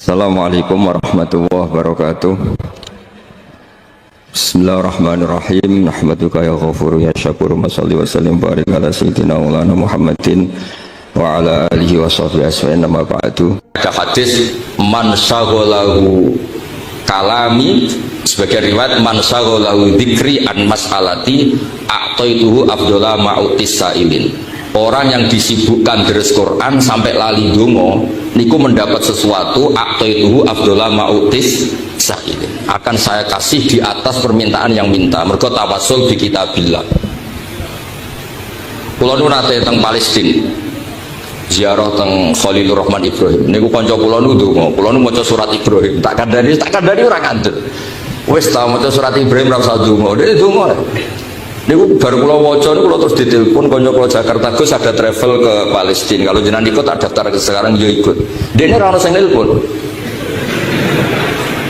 Assalamualaikum warahmatullahi wabarakatuh. Bismillahirrahmanirrahim. Nahmaduka ya ghafuru ya syakuru. Mashalli wa sallim barik ala sayyidina maulana Muhammadin wa ala alihi wa sahbihi asfa'in nama ba'du. Ada hadis man syaghalahu kalami, sebagai riwayat man syaghalahu dzikri an mas'alati a'taituhu afdhala ma'utis sa'ilin. Orang yang disibukkan deres Quran sampai lali donga niku mendapat sesuatu a'taituhu afdhala ma'utis sa'ilin, akan saya kasih di atas permintaan yang minta. Mergo tawassul bi kitabillah. Kula nu nate teng Palestina ziarah teng Khalilur Rahman Ibrahim niku kanca kula nu ndonga, kula nu maca surat Ibrahim, tak kandhani ora kandel. Wis ta maca surat Ibrahim ra usah ndonga, dhewe ndonga. Niku baru kula waca niku kula terus ditelepon kanca kula Jakarta, Gus ada travel ke Palestina, kalau jenengan ikut tak daftar ke sekarang yo ikut. Dene ora ono sing nelpon.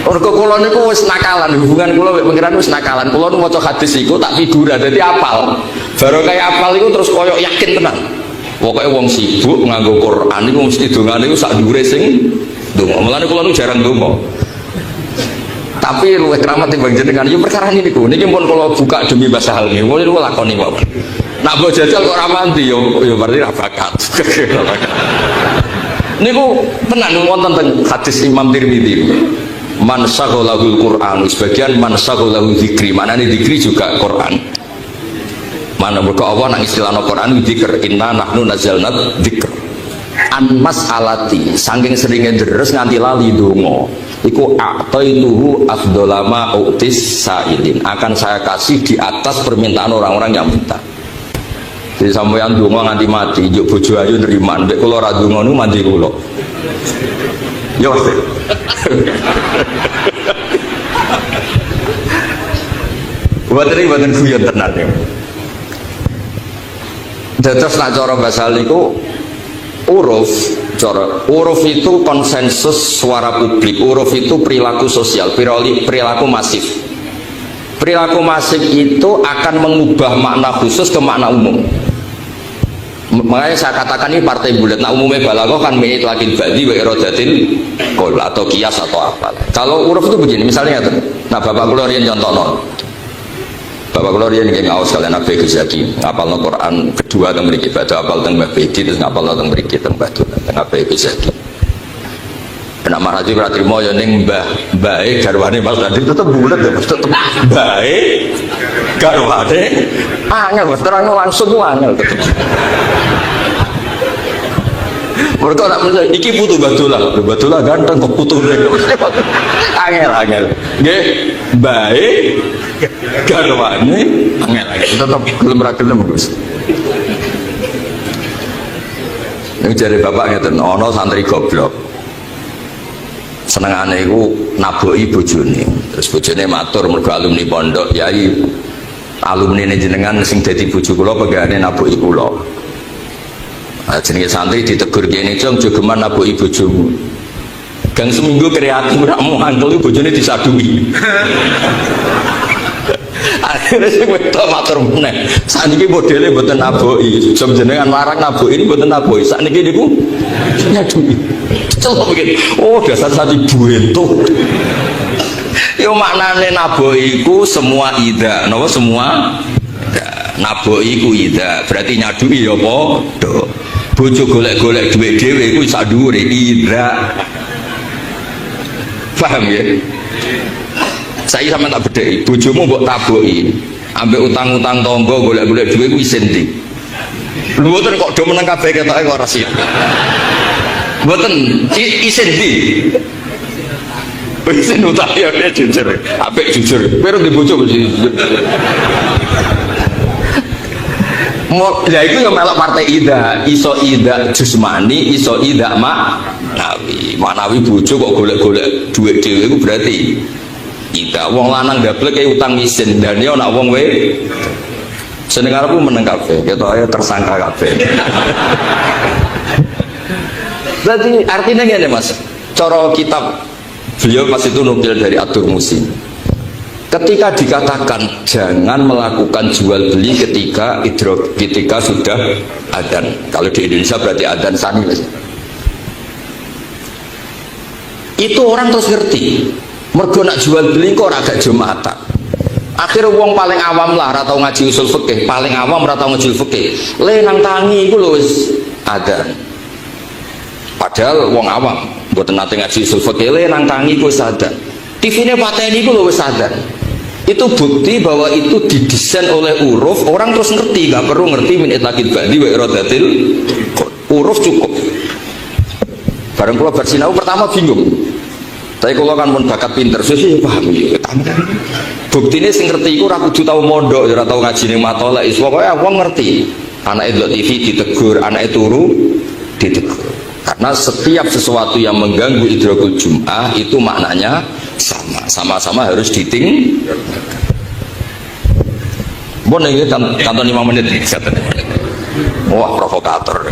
Mergo kula niku wis nakalan, hubungan kula mek pengiran wis nakalan. Kula nu maca hadis iku tak figura dadi apal. Baru kaya apal iku terus koyo yakin tenan. Pokoke wong sibuk nganggo Quran iku mesti dongane iku sak dhuwure sing ndonga. Mulane kula nu jarang ndonga. Tapi luwih keramat timbang jenengan yo perkara niku. Niki pun kula buka demi bahasa hal niki. Mulane kula lakoni mawon. Nak mbok jajal kok ra mandi yo berarti ra bakat. Niku tenan wonten teng hadis Imam Tirmidzi. Man syaghalahul Quran, sebagian man syaghalahu dzikri, maknane dzikri juga Quran. Mana mergo Allah nang istilahna Quran dzikr, inna nahnu nazzalna dzikr. An mas'alati, saking seringe deres nganti lali donga. Iku a'taituhu afdhala ma utis sa'ilin, akan saya kasih di atas permintaan orang-orang yang minta. Jadi sampeyan donga nganti mati, njuk bojo ayu nriman, nek kula ora donga niku mandi kula. Ya Mas. Buatan guyon tenan ya. Dados nak cara bahasa niku uruf, uruf itu konsensus suara publik, uruf itu perilaku sosial, perilaku masif. Perilaku masif itu akan mengubah makna khusus ke makna umum. Makanya saya katakan ini partai bulat. Nah umumnya balaghah kan minit lakin ba'di wa iradatin qol atau kias atau apa. Kalau uruf itu begini, misalnya nah bapak kula riyen contohno. Bapak kula riyen nggih ngaos kalian Nabi Ghazali, ngapalno Quran kedua teng mriki, badhe apal teng Mbah Bedi terus ngapalno teng mriki teng Batu teng Nabi Ghazali. Nek Mas Haji ora trimo ya ning mbae garwane Mas Haji tetep bulet ya, tetep mbae garwane angel wis terang langsung ku angel tetep. Mereka nak menurut iki putu Batulah ganteng kok putu angel nggih bae garwane angel tetep gelem ra gelem Gus. Nek jare bapak ngeten ana santri goblok senengane iku naboki bojone, terus bojone matur mergo alumni pondok, yai alumni jenengan sing dadi bojo kula pegane naboki kula. Jenenge santri ditegur kene jong jogeman naboki bojomu. Gang seminggu kreatif ora mau angkel bojone disadui. Akhirnya sing wedok matur meneh. Saniki modele mboten naboki. Jom jenengan larang naboki ini mboten naboki. Sakniki niku nyadui. Celok begini. Oh dasar santri buentuk. Yo maknane naboki iku semua ida. Napa semua? Naboki iku ida. Berarti nyadui ya padha. Bojo golek-golek duit dhewe iku sak dhuwure ida. Paham ya? Saya sama tak bedheki, bojomu mbok taboki, ambek utang-utang tangga golek-golek dhuwit kuwi isin ndi. Lho mboten kok do meneng kabeh ketoke kok ora siap. Mboten isin ndi. Isin utang ya jujur. Apik jujur. Pero di bojo jujur. Ya itu yang melok partai ida, iso ida jusmani, iso ida maknawi bojo kok golek-golek dhuwit dhewe iku berarti ida. Wong lanang gablek kaya utang isin dan dia nak wong we seneng arepku meneng kabeh ketoke tersangka kabeh. Berarti artinya ngene Mas, cara kitab beliau pas itu nukil dari At-Turmusi, ketika dikatakan jangan melakukan jual beli ketika sudah adzan. Kalau di Indonesia berarti adzan sani. Itu orang terus ngerti. Mergo nak jual beli kok agak Jumatan. Akhirnya wong paling awam lah ora tau ngaji usul fikih, paling awam ora tau ngaji fikih. Le nang tangi iku lho wis adzan. Padahal wong awam mboten nate ngaji usul fikih, le nang tangi iku wis adzan. TV-ne pateni iku lho wis adzan. Itu bukti bahwa itu didesain oleh huruf, orang terus ngerti, nggak perlu ngerti min itlaqil ba'di wa iradatil huruf cukup. Bareng kula bersinau pertama bingung. Tapi kula kan pun bakat pinter, sih paham ya. Buktine sing ngerti iku ora kudu tau mondok, ora tau ngaji ning matolak, pokoke wong ngerti. Anake delok TV ditegur, anake turu ditegur. Karena setiap sesuatu yang mengganggu idrakul jum'ah itu maknanya sama-sama harus diting. Bon ini kantor 5 menit nih. Wah provokator.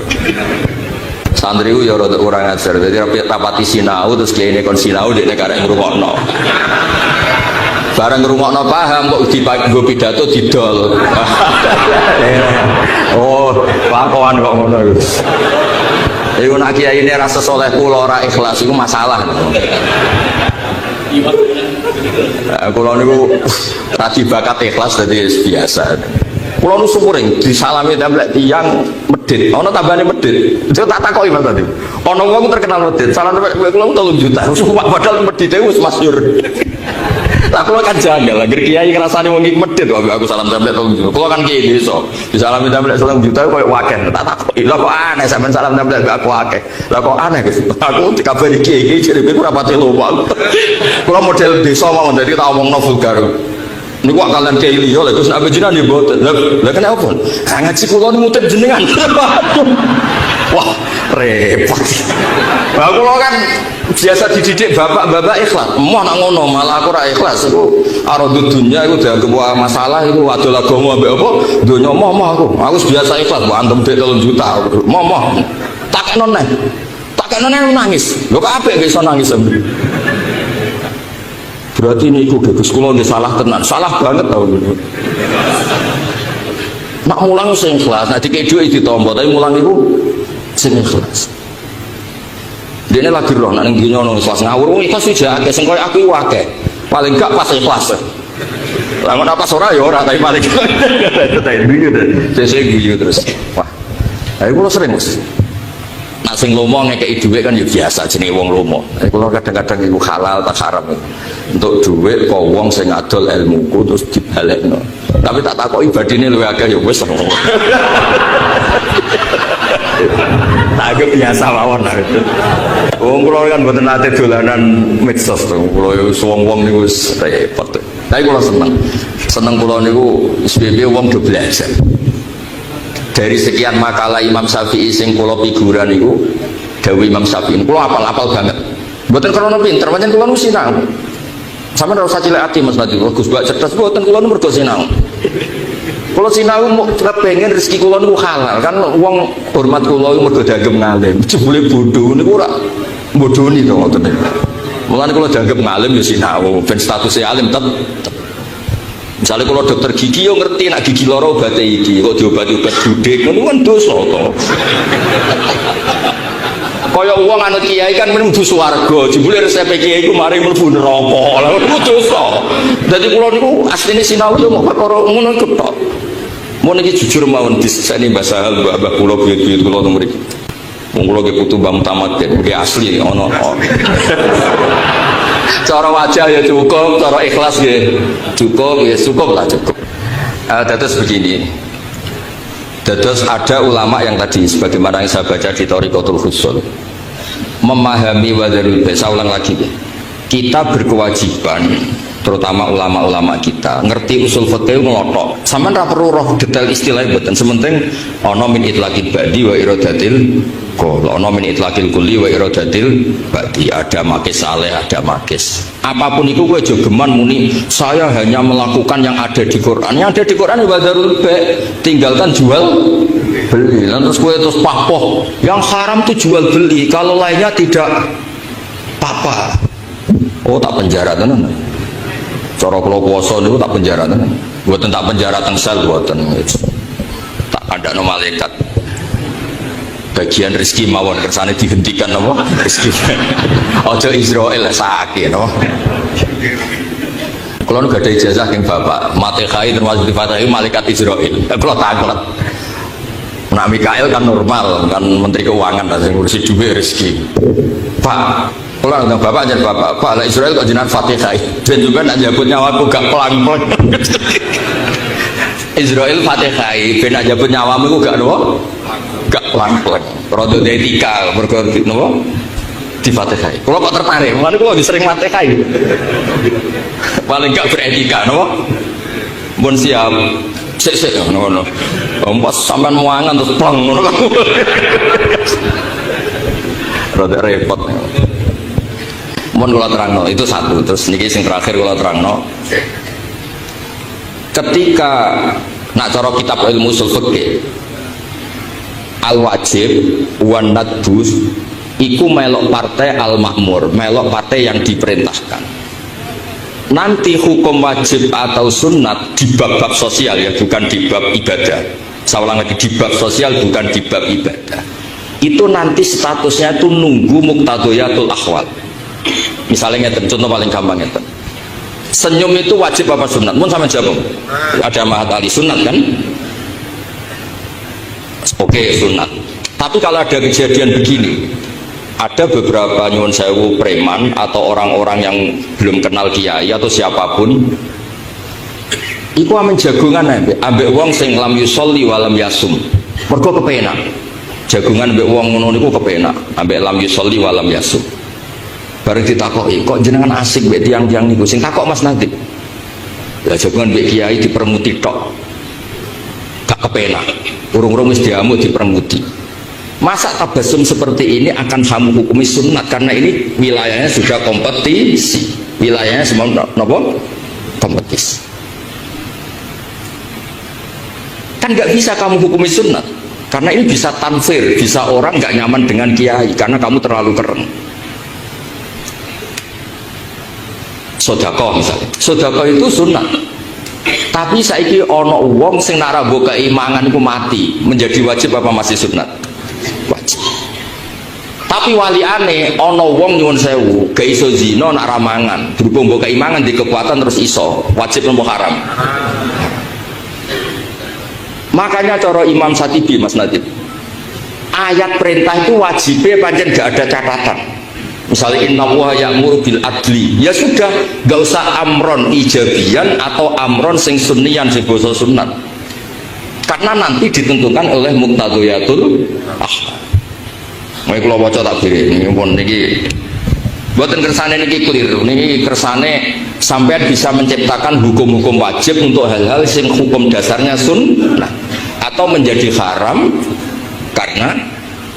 Santri ya orang ajar. Jadi rapati sinau terus kiai kon sinau di negara yang ngrungokno. Bareng ngrungokno paham kok dipakai pidato didol. Oh, pakoan kok ngono iku. Iku nak kiai ini rasa soleh kula ora ikhlas iku masalah. Kula niku tadi bakat ikhlas dadi biasa. Kula nu sumuring disalami templek tiyang medhit. Ana tambane medhit. Yo tak takoki Mas tadi. Ana wong terkenal medhit. Salam templek kula 3 juta. Padahal medhite wis masyhur. Lah kula kan janggal, agar kiai ngrasani wong iki medhit kok aku salam templek 3 juta. Kula kan kiai desa. Disalami templek 3 juta koyo wakeh. Tak takoki. Lah kok aneh sampean salam templek aku akeh. Lah kok aneh Gus. Aku dikabari kiai jare kowe ora pati lupa. Kula model desa mawon dadi tak omongno vulgar. Niku kalian kiai liya lha Gus nek jenengan nggih mboten. Lah kenapa? Ngaji kula niku mutip jenengan. Wah, repot. Lah kula kan biasa dididik bapak-bapak ikhlas. Emoh nak ngono malah aku ora ikhlas. Iku aradud dunya iku dianggap masalah iku adol agama mbek apa? Donya moh aku. Aku biasa ikhlas, mbok antem dhek 3 juta. Moh. Takno neh. Takno neh nangis. Lho kok apik iso nangis. Berarti niku Gus kula nggih salah tenan. Salah banget tau. Nak mulang sing ikhlas, nek dikek dhuwit ditampa, tapi mulang iku sing ikhlas. Dene lagi roh nek ning dunya ono ikhlas ngawur ikhlas iki akeh sing koyo aku iki akeh. Paling gak pas ikhlas. Lah nek pas ora ya ora tapi paling tak guyu sesuk guyu terus. Wah. Ayo kula sering Gus. Nak sing lomo ngekeki dhuwit kan ya biasa jenenge wong lomo. Kula kadang-kadang iku halal tak haram. Untuk dhuwit kok wong sing adol ilmuku terus dibalekno. Tapi tak takoki badine luwih akeh ya wis. Tak biasa mawon lah itu. Wong kula kan mboten nate dolanan medsos to. Kula wong-wong niku wis repot. Tapi kula seneng. Seneng kula niku SBB wong do belajar. Dari sekian makalah Imam Syafi'i sing kula figuran niku dawuh Imam Syafi'i. Kula apal-apal banget. Mboten krana pinter, pancen kula nu sinau. Sampeyan ora usah cilik ati Mas Nadi. Gus Bak cerdas mboten kula nu mergo sinau. Kalau sinau mau pengen rezeki kula niku halal kan wong hormat kula mergo dianggep ngalim. Jebule bodho niku ora bodhoni to ngoten niku. Mulane kula dianggep ngalim ya sinau ben statusnya alim tetep. Misalnya kalau dokter gigi yo ngerti nak gigi lara obate iki kok diobati-obat budek ngono kan dosa to. Kaya wong anut kiai kan mlebu swarga, jebule resep kiai iku mari mlebu neraka. Lha iku dosa. Dadi kula niku asline sinau yo mok perkara ngono iku tok. Mun iki jujur mawon diseni Mbah Sahal mbah kula buyut-buyut kula teng mriki. Wong kula nggih putu Mbah Mutamat nggih asli ana. Cara wajah ya cukup, cara ikhlas nggih cukup, ya cukup lah cukup. Terus begini. Terus ada ulama yang tadi sebagaimana yang saya baca di Thariqatul Husul memahami wadarul bait. Saya ulang lagi. Kita berkewajiban terutama ulama-ulama kita ngerti usul fikih ngelotok sampean ra perlu roh detail istilah mboten sementing ana min itlaqil ba'di wa iradatil qul ana min itlaqil kulli wa iradatil ba'di ada makis saleh ada makis apapun itu kowe aja geman muni saya hanya melakukan yang ada di Quran wa darul ba' tinggalkan jual beli terus kowe terus papoh yang haram itu jual beli kalau lainnya tidak apa-apa. Oh tak penjara tenan. Cara kula puasa niku tak penjara tenan. Mboten tak penjara teng sel mboten. Tak kandhakno malaikat. bagian rezeki mawon kersane dihentikan apa rezeki ojo Israel sakit no. Kalau nu gak ada ijazah yang bapak Matekai termasuk di Fatahi malaikat Israel kalau takut nak Mikael kan normal kan menteri keuangan dan ngurusi duit rezeki pak kalau nggak bapak jangan bapak pak lah Israel kok jenengan Fatihai dan juga nak jabut nyawaku gak pelang-pelang Israel Fatihai ben nak jabut nyawamu gak doang gak pelang-pelang produk etika berkorban nopo di Fatihai kalau kok tertarik mana kalau sering Fatihai paling gak beretika nopo bon siap sik ngono pas sampean muangan terus pleng ngono rada repot mohon kula terangno itu satu terus niki sing terakhir kula terangno ketika nak cara kitab ilmu usul fikih al wajib wan nadbus iku melok partai al makmur melok partai yang diperintahkan nanti hukum wajib atau sunat di bab-bab sosial ya bukan di bab ibadah saya ulang lagi di bab sosial bukan di bab ibadah itu nanti statusnya itu nunggu muqtadayatul ahwal misalnya contoh paling gampang itu senyum itu wajib apa sunat mun sama jawab ada mahat ali sunat kan oke sunat tapi kalau ada kejadian begini ada beberapa nyuwun sewu preman atau orang-orang yang belum kenal kiai atau siapapun iku amen jagungan ambek wong sing lam yusolli walam yasum mergo kepenak jagungan ambek wong ngono niku kepenak ambek lam yusolli walam yasum bareng ditakoki kok jenengan asik mbek tiang-tiang niku sing takok Mas Nadib lah jagungan mbek kiai dipermuti tok gak kepenak urung-urung wis diamuk dipermuti masa tabasum seperti ini akan kamu hukumi sunat karena ini wilayahnya sudah kompetisi wilayahnya semua nopo kompetisi kan nggak bisa kamu hukumi sunat karena ini bisa tanfir bisa orang nggak nyaman dengan kiai karena kamu terlalu keren sodako misalnya sodako itu sunat tapi saiki ono wong sing nara mbok keimangan iku mati menjadi wajib apa masih sunat wajib tapi wali aneh ono wong nyuwun sewu gak iso zina nak ramangan berhubung mbok keimangan di kekuatan terus iso wajib nopo haram makanya cara Imam Satibi Mas Nadib ayat perintah itu wajibnya pancen gak ada catatan misalnya innallaha ya'muru bil adli ya sudah gak usah amron ijabian atau amron sing sunnian sing basa sunat karena nanti ditentukan oleh muqtadayatul Mau kula waca tak beri niki pun niki mboten kersane niki keliru niki kersane sampean bisa menciptakan hukum-hukum wajib untuk hal-hal yang hukum dasarnya sunnah atau menjadi haram karena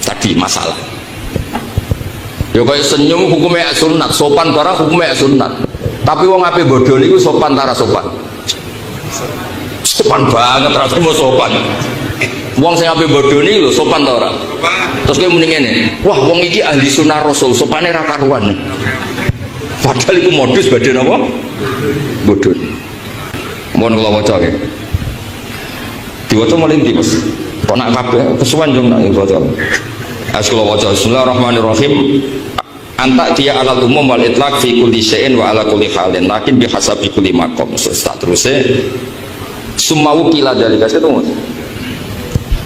tadi masalah ya kaya senyum hukumnya sunat sopan barang hukumnya sunat tapi wong ape bodoh niku sopan tara sopan banget rasanya mau sopan wong sing ape bodoh niku lho sopan ta ora terus kayak mending ini wah wong iki ahli sunnah rasul sopannya ra karuan padahal itu modus badan apa bodoh mohon kula waca nggih diwaca melinti Mas kok nak kabeh kesuwen yo nak waca kula waca bismillahirrahmanirrahim anta dia alal umum wal itlaq fi kulli syai'in wa ala kulli halin lakin bihasabi kulli maqam terusé sumau kila dalika itu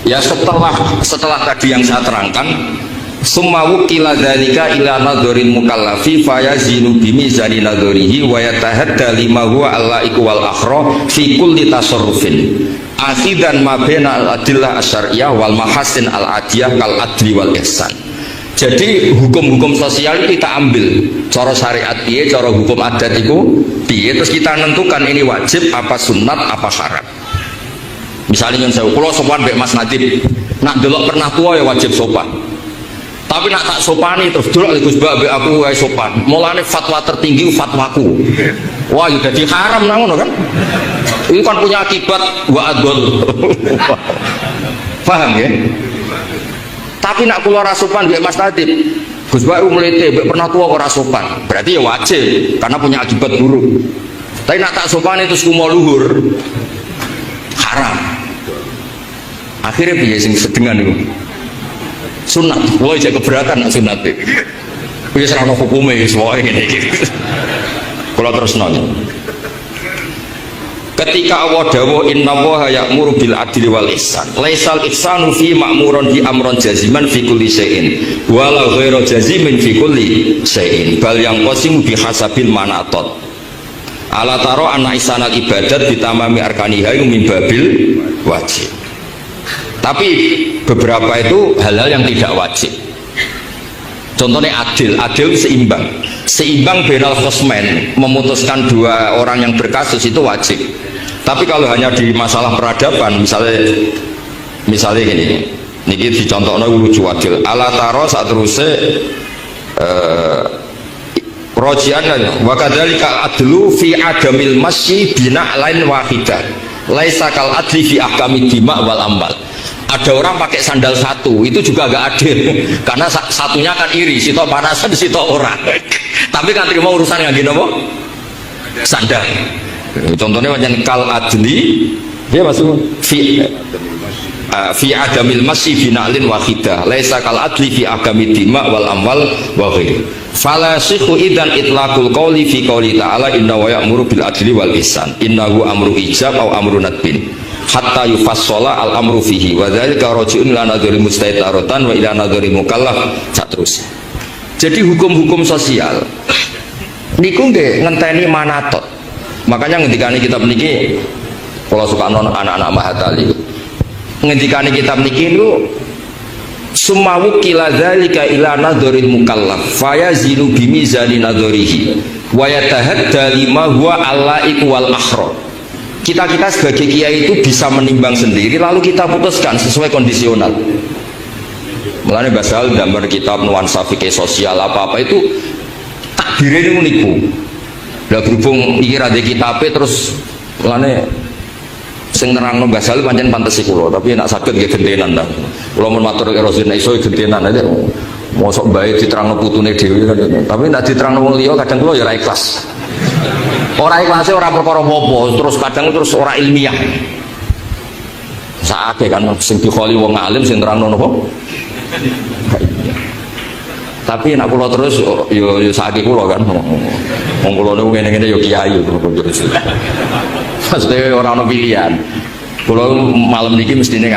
ya setelah tadi yang saya terangkan sumau kila dalika ila nadharin mukallafi fayazinu bimizani nadharihi wa yatahadda lima huwa allaiku wal akhra fi kulli tasarrufin akhidan ma baina al adillah asyariyah wal mahasin al adiyah kal adli wal ihsan. Jadi hukum-hukum sosial itu kita ambil cara syariat piye, cara hukum adat itu piye, terus kita nentukan ini wajib apa sunat apa syarat. Misalnya yang saya kalau sopan mbek Mas Nadib nak delok pernah tua ya wajib sopan, tapi nak tak sopani terus delok Gus Mbak aku wae sopan, mulane fatwa tertinggi fatwaku wah ya jadi haram nang ngono kan, itu kan punya akibat wa adol paham ya. Tapi nak keluar sopan mbek Mas Nadib Gus Mbak melete mbek pernah tua kok sopan berarti ya wajib karena punya akibat buruk. Tapi nak tak sopan itu semua luhur haram. Akhirnya piye sing sedengan niku sunat. Wah, jadi keberatan nak sunat. Wis ora ono hukume wis wae ngene iki. Kula terus nanya. Ketika Allah dawuh innallaha ya'muru bil adli wal ihsan. Laisal ihsanu fi ma'murun bi amron jaziman fi kulli syai'in. Walau ghairu jazimin fi kulli syai'in. Bal yang qasimu bi hasabil manatot. Ala taro anna ihsanal ibadat bitamami arkaniha min babil wajib. Tapi beberapa itu hal-hal yang tidak wajib. Contohnya adil seimbang. Seimbang benal khosmen, memutuskan dua orang yang berkasus itu wajib. Tapi kalau hanya di masalah peradaban, misalnya gini, ini dicontohnya lucu adil. Ala taro saat terusnya rojian wa kadzalika adlu fi adamil masyi bina lain wahidah. Laisa kal adli fi ahkamid dima wal ambal. Ada orang pakai sandal satu, itu juga agak adil karena satunya kan iri, sitok panasan, sitok orang. Tapi kan terima urusan yang gini apa? Sandal. Contohnya macam kal adli, dia masuk fi adamil masyi bina'lin wahidah. Laisa kal adli fi ahkamid dima wal amwal wa ghairi. Fala sikhu idan itlaqul qawli fi qawli ta'ala inna wa ya'muru bil adli wal ihsan. Innahu amru ijab au amru nadbin. Hatta yufassala al amru fihi wa dzalika raji'un ila nadhari mustaitaratan wa ila nadhari mukallaf saterusnya. Jadi hukum-hukum sosial niku nggih ngenteni manatot. Makanya ngendikane kitab niki kalau suka non anak-anak Mahatali ngendikane kitab niki niku sumawu kila dzalika ila nadharil mukallaf fayazilu bimizani nadharihi wa yatahadda lima huwa allaiq wal akhra. Kita sebagai kiai itu bisa menimbang sendiri lalu kita putuskan sesuai kondisional. Mulane basal gambar kitab nuansa fikih sosial apa itu takbire niku. Lah berhubung iki ra ndek kitabe terus mulane sing nerangno basal pancen pantesi kula, tapi nek saged nggih gentenan ta. Kula mun matur karo Rasul nek iso gentenan aja. Mosok bae diterangno putune dhewe tapi nek diterangno wong liya kadang kula ya ora ikhlas. Ora ikhlasé ora perkara apa, terus kadang terus ora ilmiah. Saake kan sing dikholi wong alim sing nerangno napa? Tapi nek kula terus yo saake kula kan. Wong kula niku ngene-ngene yo kiai terus. Pasti ora ono pilihan. Kula malam niki mestine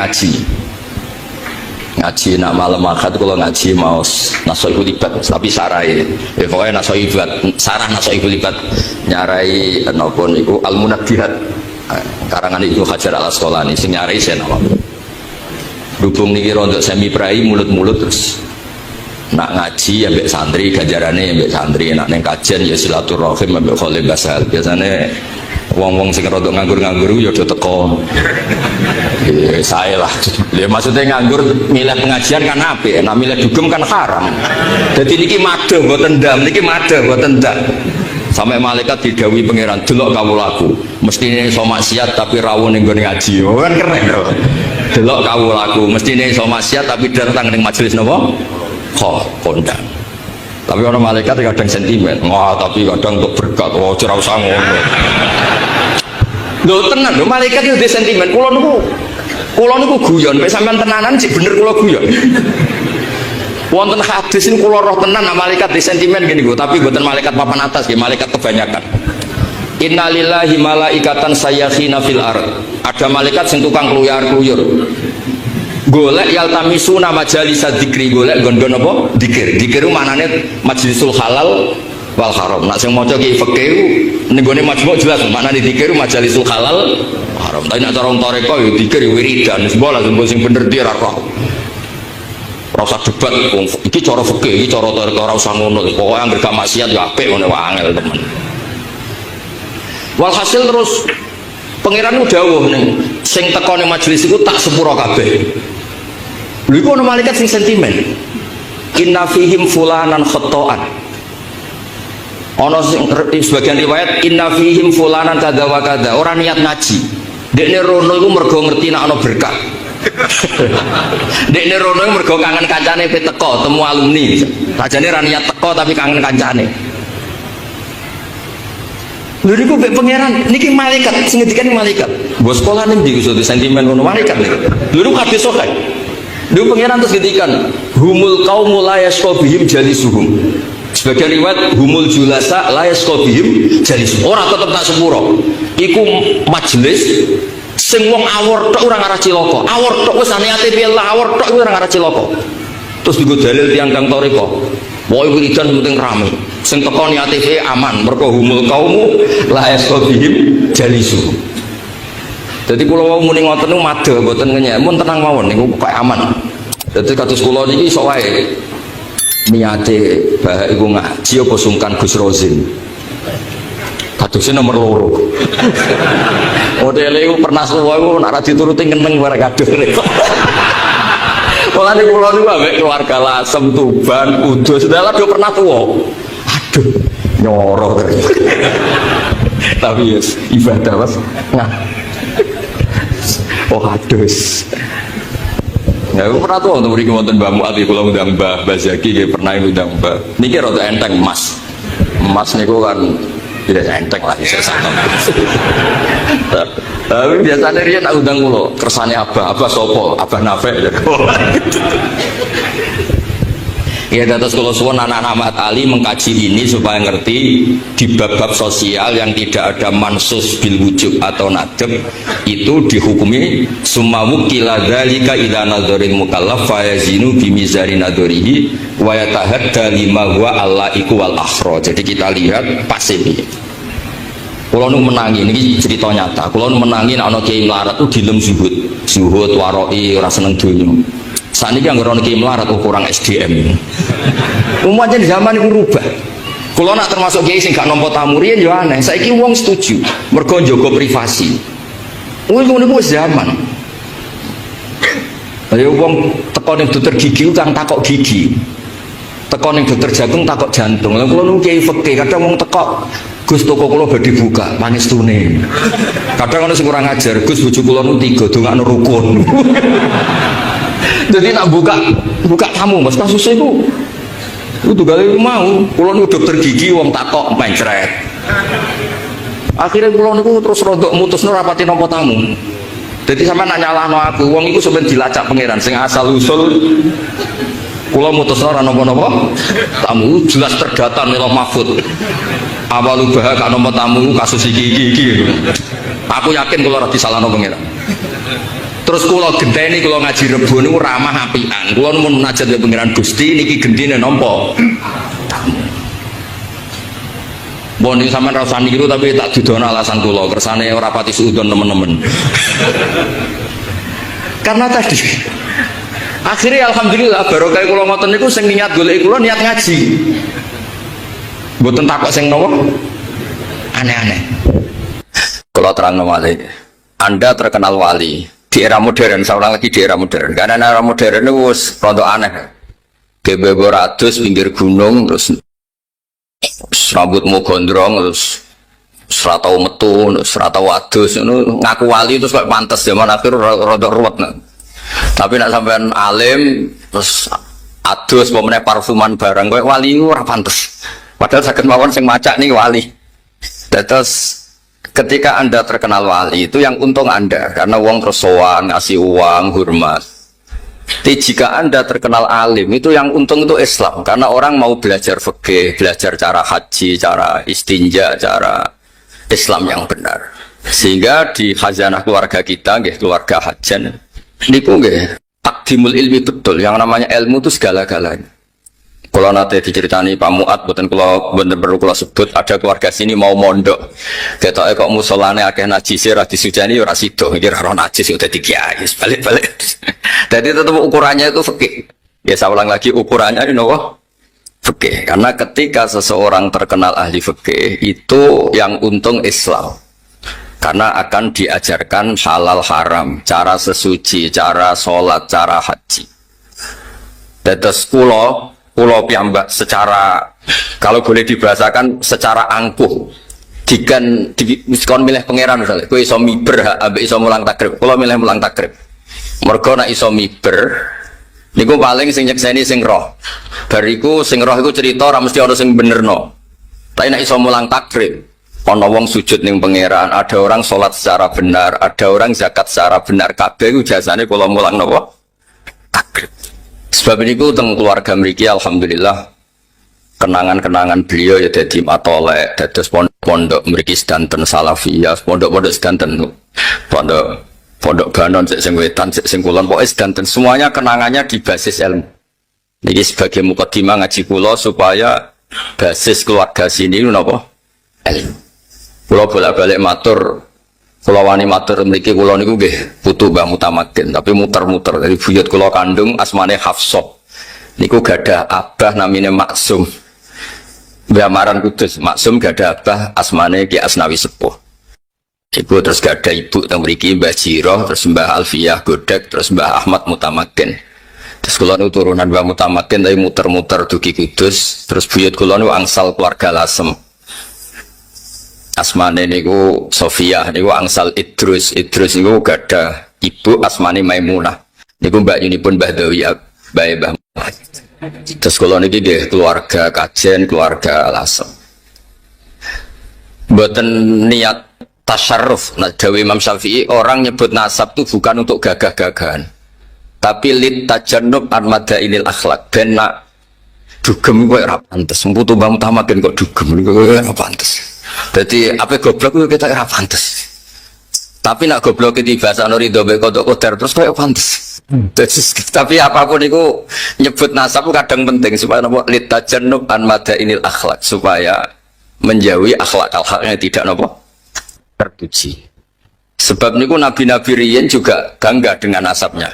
ngaji nak malam akad kalau ngaji mau nasoibu libat tapi sarai ya pokoknya nasoibu libat nyarai nopo niku al munabbihat karangan Ibnu Hajar al Asqalani sing nyarai saya nama dukung niki rontok semi prai mulut-mulut terus nak ngaji ambek santri gajarane ambek santri nak neng kajian ya silaturahim ambek kholil basal biasanya wong-wong sing rada nganggur-nganggur ya do teko. Saya lah. Ya maksudnya nganggur milih pengajian kan apik, nek milih dugem kan haram. Dadi niki madhe mboten ndam, niki madhe mboten ndam. Sampai malaikat didhawuhi pangeran, delok kawulaku. Mestine iso maksiat tapi rawuh ning nggone ngaji. Kan keren to. Delok kawulaku, mestine iso maksiat tapi datang ning majelis napa? Kondang. Tapi orang malaikat kadang sentimen, wah tapi kadang untuk berkat, wah ora usah ngono. Lho tenan lho malaikat itu di sentimen. Kula niku guyon, mek sampean tenanan sik bener kula guyon. Wonten hadis niku kula roh tenan malaikat di sentimen gini lho, tapi mboten malaikat papan atas nggih, malaikat kebanyakan. Innalillahi malaikatan sayyakhina fil ard. Ada malaikat sing tukang kluyar-kluyur. Golek yaltamisuna majalisa dzikri, golek nggon apa? Dzikir. Dzikir maknane majlisul halal wal haram. Nek sing maca ki fikih ning gone majmu' jelas maknane dzikir majlisul halal haram. Tapi nek cara toreko ya dzikir wiridan. Sembola sing bener dia ora roh. Ora usah debat iki cara fikih, iki cara toreko ora usah ngono. Pokoke anggere gak maksiat ya apik ngene wae angel temen. Walhasil terus pangeran ku dawuh ning sing teko ning majelis iku tak sepuro kabeh. Lha iku ana malaikat sing sentimen. Inna fihim fulanan khata'an. Ana sing sebagian riwayat inna fihim fulanan kadza wa kadza, ora niat ngaji. Dekne rono iku mergo ngerti nek ana berkah. Dekne rono iku mergo kangen kancane pe teko temu alumni. Sajane ra niat teko tapi kangen kancane. Lha niku mek pangeran niki malaikat sing ngendikane malaikat. Mbok sekolah ning ndi iso sentimen ngono malaikat niku. Lha niku hadis sahih. Dulu pangeran terus ngendikan humul qaumu la yasqa bihim jalisuhum. Sebagian riwayat humul julasa la yasqa bihim jalisuhum. Ora tetep tak sepuro. Iku majelis sing wong awor tok ora ngarah cilaka. Awor tok wis niate piye lah awor tok ora ngarah cilaka. Terus digo dalil tiyang kang toriko. Wae wiridan penting rame. Sing teko niate piye aman. Mergo humul qaumu la yasqa bihim jalisuhum. Jadi kula wau muni ngoten niku madhe mboten ngenyek. Mun tenang mawon niku kok aman. Jadi kados kula niki iso wae niate bahak iku ngaji apa sungkan Gus Rozin. Kadosnya nomor loro. Modele iku pernah suwe iku nek ora dituruti ngeneng bareng kados. Mulane kula niku ambek keluarga Lasem, Tuban, Kudus, sedala do pernah tuwa. Aduh, nyoro. Tapi yes, ibadah Mas. Nah. Oh, adus. Ya, aku pernah tuh untuk beri kemonten Mbak Muat, kalau ngundang Mbak Zaki, pernah ngundang Mbak. Niki rada enteng Mas. Mas niku kan tidak enteng lah bisa sangat. Tapi biasanya dia tak undang kulo, kersane Abah sopo, Abah Nafek. Ya atas kalau suwun anak-anak Ahmad Ali mengkaji ini supaya ngerti di bab-bab sosial yang tidak ada mansus bil wujub atau nadab itu dihukumi summa wukila dzalika idza nadharil mukallaf fa yazinu bi mizari nadharihi wa yatahadda lima huwa allaiku wal akhra. Jadi kita lihat pas ini. Kula nu menangi niki cerita nyata. Kula nu menangi nek ana kiai melarat tuh dilem zuhud waroi ora seneng donya. Saat ini yang ngeron kiai melarat kurang SDM. Umumnya di zaman itu rubah. Kalau nak termasuk kiai sing gak nampa tamu riyen yo aneh. Saiki wong setuju mergo njaga privasi. Ngono niku wis zaman. Ayo wong teko ning dokter gigi kang takok gigi. Teko ning dokter jantung takok jantung. Lah kula niku kiai fikih kadang wong teko Gus toko kula badhe buka pangestune. Kadang ana sing kurang ajar, Gus bojo kula niku 3 dongakno rukun. Jadi nak buka tamu Mas kasusnya itu kali mau kula niku dokter gigi wong takok mencret. Akhirnya kula niku terus rodok mutusno rapati nampa tamu. Jadi sampean nak nyalahno aku, wong iku sampeyan dilacak pangeran sing asal usul kula mutusno ora napa-napa. Tamu jelas terdata nilai mahfud. Awal ubah gak nampa tamu kasus iki. Aku yakin kula ora disalahno pangeran. Terus kula genteni kula ngaji Rebo niku ramah apian. Kula mun munajat ya pangeran Gusti niki gendine nampa. Bon iki sampean ra usah niru tapi tak dudono alasan kula kersane ora pati suudon teman-teman. Karena tadi akhirnya alhamdulillah barokah kula ngoten niku sing niat golek kula niat ngaji. Mboten takok sing napa aneh-aneh. Kula terangno malih. Anda terkenal wali di era modern, saya ulang lagi di era modern. Karena era modern itu rada aneh. Bebo ratus pinggir gunung terus rambutmu gondrong terus seratau metu, seratau adus, ngaku wali terus kayak pantas zaman akhir rada ruwet. Tapi nak sampean alim terus adus pemenang parfuman barang kayak wali itu ora pantes. Padahal saged mawon sing macak nih wali. Terus ketika Anda terkenal wali itu yang untung Anda karena uang terus sowan, ngasih uang, hormat. Tapi jika Anda terkenal alim itu yang untung itu Islam karena orang mau belajar fikih, belajar cara haji, cara istinja, cara Islam yang benar. Sehingga di khazanah keluarga kita, keluarga hajan, niku nggih takdimul ilmi betul. Yang namanya ilmu itu segala-galanya. Kalau nanti diceritani Pak Muat, bukan kalau bener perlu kalau sebut ada keluarga sini mau mondok, kita kok musolane akeh najis ra disujani ora sido, kira ora najis udah dikiai, balik-balik. Jadi tetap ukurannya itu fikih. Ya saya ulang lagi ukurannya ini nopo fikih. Karena ketika seseorang terkenal ahli fikih itu yang untung Islam. Karena akan diajarkan halal haram, cara sesuci, cara sholat, cara haji. Terus Pulau piyambak secara kalau boleh dibahasakan secara angkuh diskon milih pangeran misalnya kowe iso miber ambek iso mulang takrib kula milih mulang takrib mergo nek iso miber niku paling sing nyekseni sing roh bariku sing roh iku cerita ora mesti ana sing benerno tapi nek iso mulang takrib ana wong sujud ning pangeran ada orang sholat secara benar ada orang zakat secara benar kabeh iku jasane kula mulang napa takrib Sebab ini ku teng keluarga mriki alhamdulillah kenangan-kenangan beliau ya dadi matolek, dados pondok mriki sedanten salafiyah, pondok-pondok sedanten. Pondok Banon sing wetan sing kulon pokoke sedanten semuanya kenangannya di basis ilmu. Niki sebagai mukadimah ngaji kula supaya basis keluarga sini napa? Ilmu. Kula bolak-balik matur, kula wani matur mriki kula niku nggih putu Mbah Mutamakin, tapi muter-muter dari buyut kula kandung asmane Hafsah. Niku gadah abah namine Maksum. Mbah Maran Kudus, Maksum gadah abah asmane Ki Asnawi Sepuh. Iku terus gadah ibu teng mriki Mbah Jiroh, terus Mbah Alfiyah Godek, terus Mbah Ahmad Mutamakin. Terus kula niku turunan Mbah Mutamakin tapi muter-muter dugi Kudus, terus buyut kula niku angsal keluarga Lasem. Asmane niku Sofia, niku angsal Idrus niku gadah ibu asmane Maimunah. Niku mbak yunipun Mbah Dawi Mbah. Terus kula niki nggih keluarga kajen, keluarga Lasem. Mboten niat tasyarruf. Nah, dawuh Imam Syafi'i orang nyebut nasab itu bukan untuk gagah-gagahan. Tapi lit tajannub an madainil akhlak. Ben nak dugem kowe ora pantes. Mputu Mbah Mutamakin kok dugem kowe ora pantes. Jadi apa goblok itu kita ora pantes. Tapi nak goblok iki bahasa Ridho be kodok koder terus kowe pantes. Tapi apapun itu nyebut nasab kadang penting supaya napa lit tajannub an madainil akhlak, supaya menjauhi akhlak-akhlak yang tidak napa terpuji. Sebab niku nabi-nabi riyen juga bangga dengan nasabnya.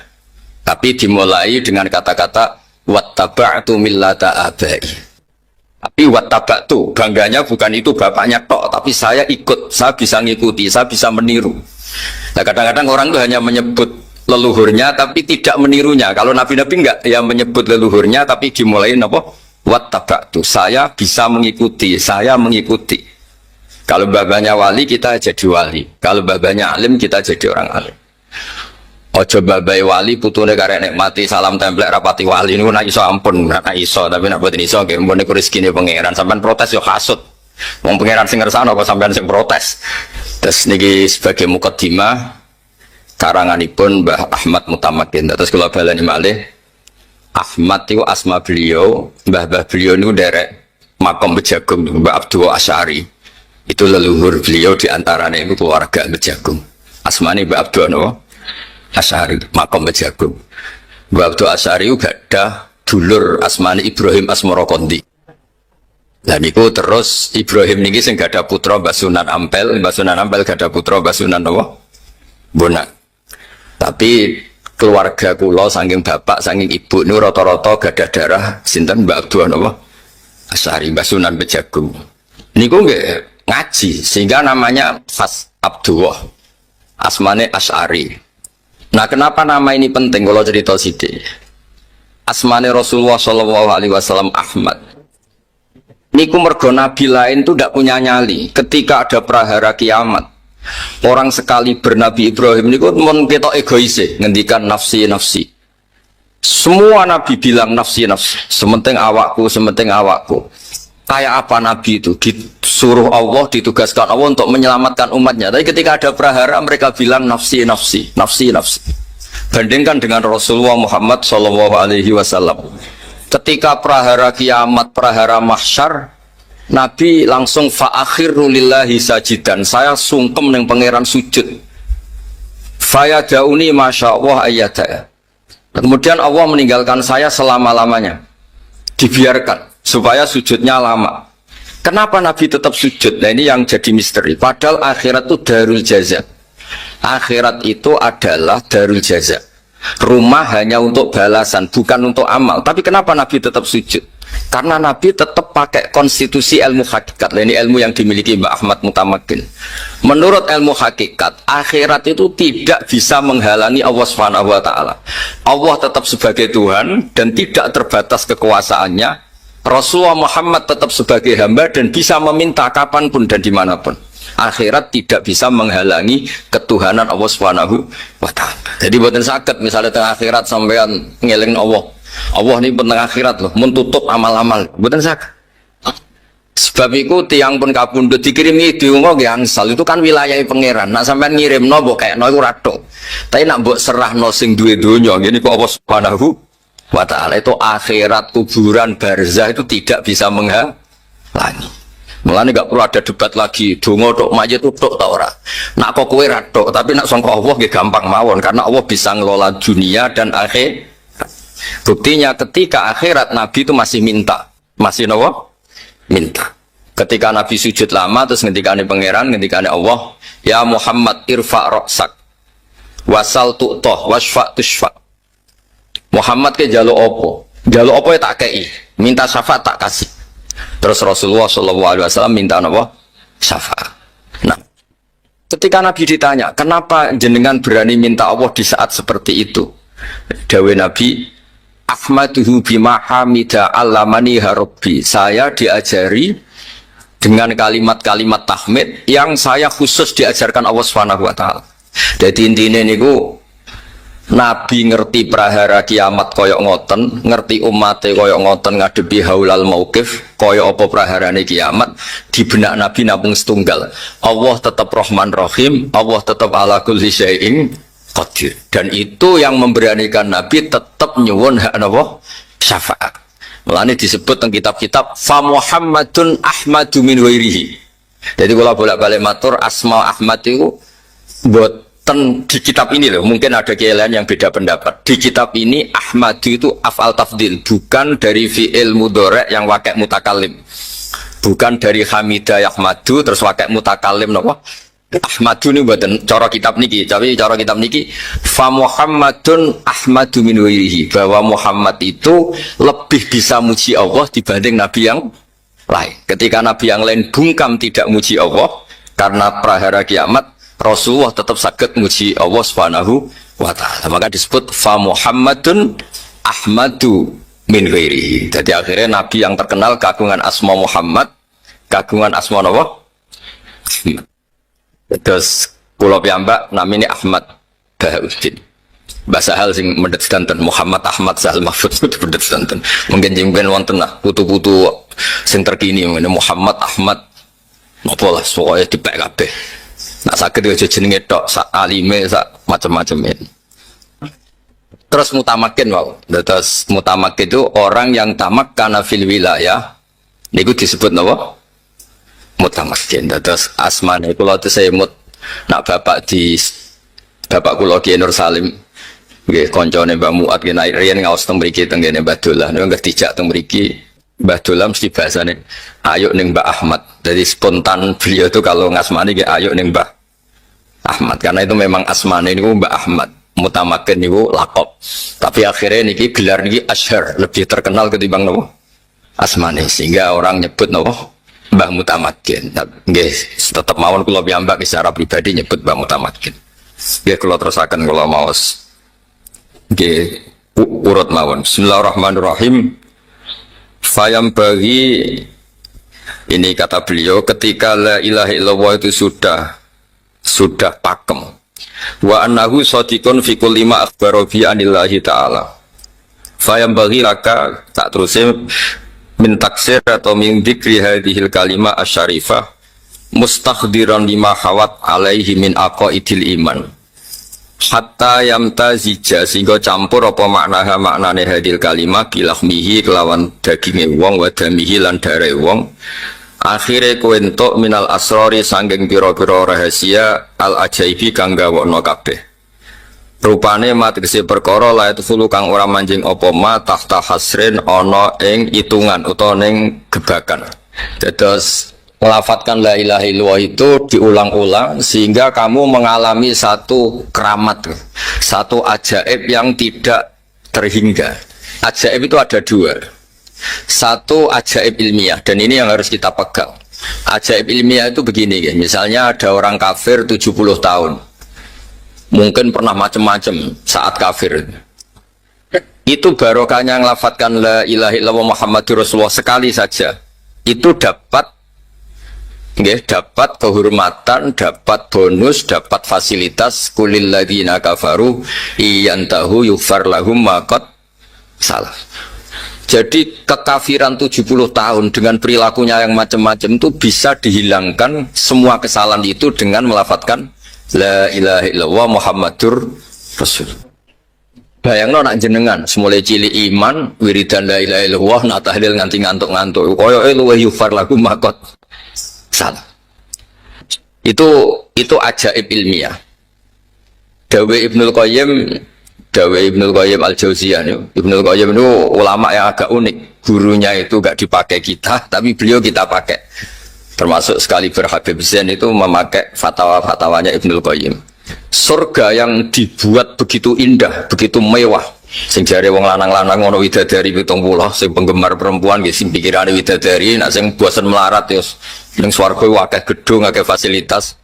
Tapi dimulai dengan kata-kata wattaba'tu millata abai. Tapi wattaba'tu bangganya bukan itu bapaknya tok, tapi saya ikut, saya bisa ngikuti, saya bisa meniru. Nah, kadang-kadang orang itu hanya menyebut leluhurnya tapi tidak menirunya. Kalau nabi-nabi enggak, ya menyebut leluhurnya tapi dimulai apa? Wattaba'tu, saya bisa mengikuti, saya mengikuti. Kalau babanya wali kita jadi wali, kalau babanya alim kita jadi orang alim. Ojo babai wali putune karek nikmati salam templek rapati wali niku nak iso ampun, nak iso tapi nak boten iso nggih mbone rezekine pangeran. Sampean protes yo hasud. Wong pangeran sing ngersakno apa sampean sing protes. Terus niki sebagai mukadimah karanganipun Mbah Ahmad Mutamakin. Terus kula baleni malih Ahmad itu asma beliau, mbah-mbah beliau niku derek makom Bejagung Mbah Abdul Asy'ari. Itu leluhur beliau diantaranya itu keluarga Bejagung. Asmane Mbah Abdul Asy'ari, makom Bejagung. Mbah Abdul Asy'ari gak ada dulur asmane Ibrahim Asmorokondi. Dan itu terus Ibrahim niki sing gak ada putra Mbah Sunan Ampel gak ada putra Mbah Sunan Bonak. Tapi keluarga kula saking bapak saking ibu niku rata-rata gadah darah sinten Mbah Abdul Asy'ari, Mbah Sunan Bejagung. Niku nggih ngaji sehingga namanya Fas Abdullah. Asmane Asy'ari. Nah, kenapa nama ini penting kalau cerita sithik? Asmane Rasulullah sallallahu alaihi wasallam Ahmad. Niku mergo nabi lain tuh tidak punya nyali. Ketika ada prahara kiamat, orang sekali bernabi Ibrahim niku mun ketok egois ngendikan nafsi nafsi. Semua nabi bilang nafsi nafsi, sementing awakku, sementing awakku. Kayak apa nabi itu disuruh Allah, ditugaskan Allah untuk menyelamatkan umatnya. Tapi ketika ada prahara mereka bilang nafsi nafsi, nafsi nafsi. Bandingkan dengan Rasulullah Muhammad Shallallahu Alaihi Wasallam. Ketika prahara kiamat, prahara mahsyar, Nabi langsung fa'akhiru lillahi sajidan. Saya sungkem dengan pangeran sujud. Fayadauni masya Allah ayyadaya. Kemudian Allah meninggalkan saya selama-lamanya. Dibiarkan supaya sujudnya lama. Kenapa Nabi tetap sujud? Nah, ini yang jadi misteri. Padahal akhirat itu darul jaza. Akhirat itu adalah darul jaza. Rumah hanya untuk balasan, bukan untuk amal. Tapi kenapa Nabi tetap sujud? Karena Nabi tetap pakai konstitusi ilmu hakikat. Nah, ini ilmu yang dimiliki Mbah Ahmad Mutamakin. Menurut ilmu hakikat, akhirat itu tidak bisa menghalangi Allah Subhanahu wa Ta'ala. Allah tetap sebagai Tuhan dan tidak terbatas kekuasaannya. Rasulullah Muhammad tetap sebagai hamba dan bisa meminta kapanpun dan dimanapun. Akhirat tidak bisa menghalangi ketuhanan Allah Subhanahu wa Ta'ala. Jadi buatan sakit misalnya tengah akhirat sampean ngeling Allah. Allah ini tengah akhirat loh, mentutup amal-amal. Buatan sakit. Sebab itu tiang pun kapundut dikirimi diungo angsal itu kan wilayah pangeran. Nak sampean ngirim nopo kayak no itu ratok. Tapi nak mbok serah no sing duwe donya. Gini kok Allah Subhanahu wa ta'ala. Itu akhirat, kuburan, barzah itu tidak bisa menghalangi. Mulane gak perlu ada debat lagi, donga tok mayit tok ta ora. Nak kok kowe ra tok, tapi nak sangka Allah nggih gampang mawon karena Allah bisa ngelola dunia dan akhir. Buktinya ketika akhirat Nabi itu masih minta. Masih napa? Minta. Ketika Nabi sujud lama terus ngendikane pangeran, ngendikane Allah, "Ya Muhammad irfa' ra'sak. Wasal tu'tah wasfa' tushfa." Muhammad ke jaluk apa? Jaluk apa ya tak kei. Minta syafaat tak kasih. Terus Rasulullah SAW minta apa? Syafaat. Nah, ketika Nabi ditanya, kenapa jenengan berani minta Allah di saat seperti itu? Dawe Nabi, Ahmaduhu bima hamida allamani harabbi. Saya diajari dengan kalimat-kalimat tahmid yang saya khusus diajarkan Allah Subhanahu wa taala. Jadi intinya niku Nabi ngerti prahara kiamat koyok ngoten, ngerti umatnya koyok ngoten ngadepi haulal mauqif, koyok apa praharane kiamat, di benak Nabi nabung setunggal. Allah tetap Rahman Rahim, Allah tetap ala kulli syai'in qadir. Dan itu yang memberanikan Nabi tetap nyuwun hak napa? Syafaat. Mulane disebut teng kitab-kitab fa Muhammadun Ahmadu min wairihi. Jadi kalau bolak-balik matur asma Ahmad itu buat di kitab ini loh, mungkin ada kiailan yang beda pendapat. Di kitab ini Ahmadu itu af'al tafdil, bukan dari fi'il mudhari' yang wakai mutakalim, bukan dari hamidah yahmadu terus wakai mutakalim napa? Ahmadu ini buatan cara kitab niki, tapi cara kitab niki fa Muhammadun Ahmadu min wairihi, bahwa Muhammad itu lebih bisa muji Allah dibanding nabi yang lain. Ketika nabi yang lain bungkam tidak muji Allah karena prahara kiamat, Rasulullah tetap sakit muji Allah Subhanahu wa ta'ala. Maka disebut fa Muhammadun Ahmadu min ghairihi. Jadi akhirnya nabi yang terkenal kagungan asma Muhammad, kagungan asma Allah. Terus kula piyambak namine Ahmad Bahauddin. Bahasa hal sing mendet sedanten Muhammad Ahmad Sahal Mahfud mendet sedanten. Mungkin jengben wonten lah putu-putu sing terkini Muhammad Ahmad napa lah pokoke dipek kabeh. Nak sakit aja jenenge tok, sak alime, sak macam-macam ini. Terus mutamakin wow. Terus mutamakin itu orang yang tamak karena fil wilayah. Niku disebut napa? Mutamakin. Terus asmane kula saya mut nak bapak kula Kiai Nur Salim. Nggih kancane Mbak Muat nggih naik riyen ngaos teng mriki teng ngene Mbah Dolah. Niku dijak teng mriki. Mbah Dolah mesti bahasane ayo ning Mbak Ahmad. Jadi spontan beliau itu kalau ngasmani kayak ayo ning Mbah Ahmad, karena itu memang asmane niku Mbak Ahmad, mutamakin niku lakop. Tapi akhirnya niki gelar niki asyhar, lebih terkenal ketimbang nopo asmane, sehingga orang nyebut nopo Mbah Mutamakin. Nggih, tetap mawon kula piyambak secara pribadi nyebut Mbah Mutamakin. Nggih kula terusaken kula maos. Nggih urut mawon. Bismillahirrahmanirrahim. Fayam bagi ini kata beliau ketika la ilaha illallah itu sudah pakem wa annahu shadiqun fi kulli ma akhbara bi anillahi ta'ala fayam bagi laka tak terusin min taksir atau min dzikri hadhil kalimah asyarifah mustakhdiran lima hawat alaihi min aqaidil iman hatta yamtazija sehingga campur apa maknane hadil kalimah bilahmihi kelawan daginge wong wa damihi lan dare wong akhire kowe entuk minal asrori sanggeng pira-pira rahasia al ajaibi kang gawono kabeh rupane matrisi perkara la itu kang ora manjing apa ma tahta hasrin ana ing itungan utawa ning gebakan. Terus melafatkan la ilaha illallah itu diulang-ulang sehingga kamu mengalami satu keramat, satu ajaib yang tidak terhingga. Ajaib itu ada dua. Satu ajaib ilmiah, dan ini yang harus kita pegang. Ajaib ilmiah itu begini, misalnya ada orang kafir 70 tahun, mungkin pernah macam-macam saat kafir. Itu barokahnya melafatkan la ilaha illallah Muhammadur Rasulullah sekali saja, itu dapat kehormatan, dapat bonus, dapat fasilitas kulil ladzina kafaru iyantahu yughfar lahum ma qad salah. Jadi kekafiran 70 tahun dengan perilakunya yang macam-macam itu bisa dihilangkan semua kesalahan itu dengan melafatkan la ilaha illallah Muhammadur Rasul. Bayangno nak jenengan semulai cilik iman wiridan la ilaha illallah nak tahlil nganti ngantuk-ngantuk koyoke luwih yufar lagu makot salah. Itu ajaib ilmiah. Dawe Ibnul Qayyim Al-Jauziyah. Ibnul Qayyim itu ulama yang agak unik. Gurunya itu gak dipakai kita, tapi beliau kita pakai. Termasuk sekali Habib Zain itu memakai fatwa-fatwanya Ibnul Qayyim. Surga yang dibuat begitu indah, begitu mewah. Sing jare wong lanang-lanang ngono widadari 70, sing penggemar perempuan nggih sing pikirane widadari, nek sing bosen melarat ya ning swarga akeh gedung, akeh fasilitas.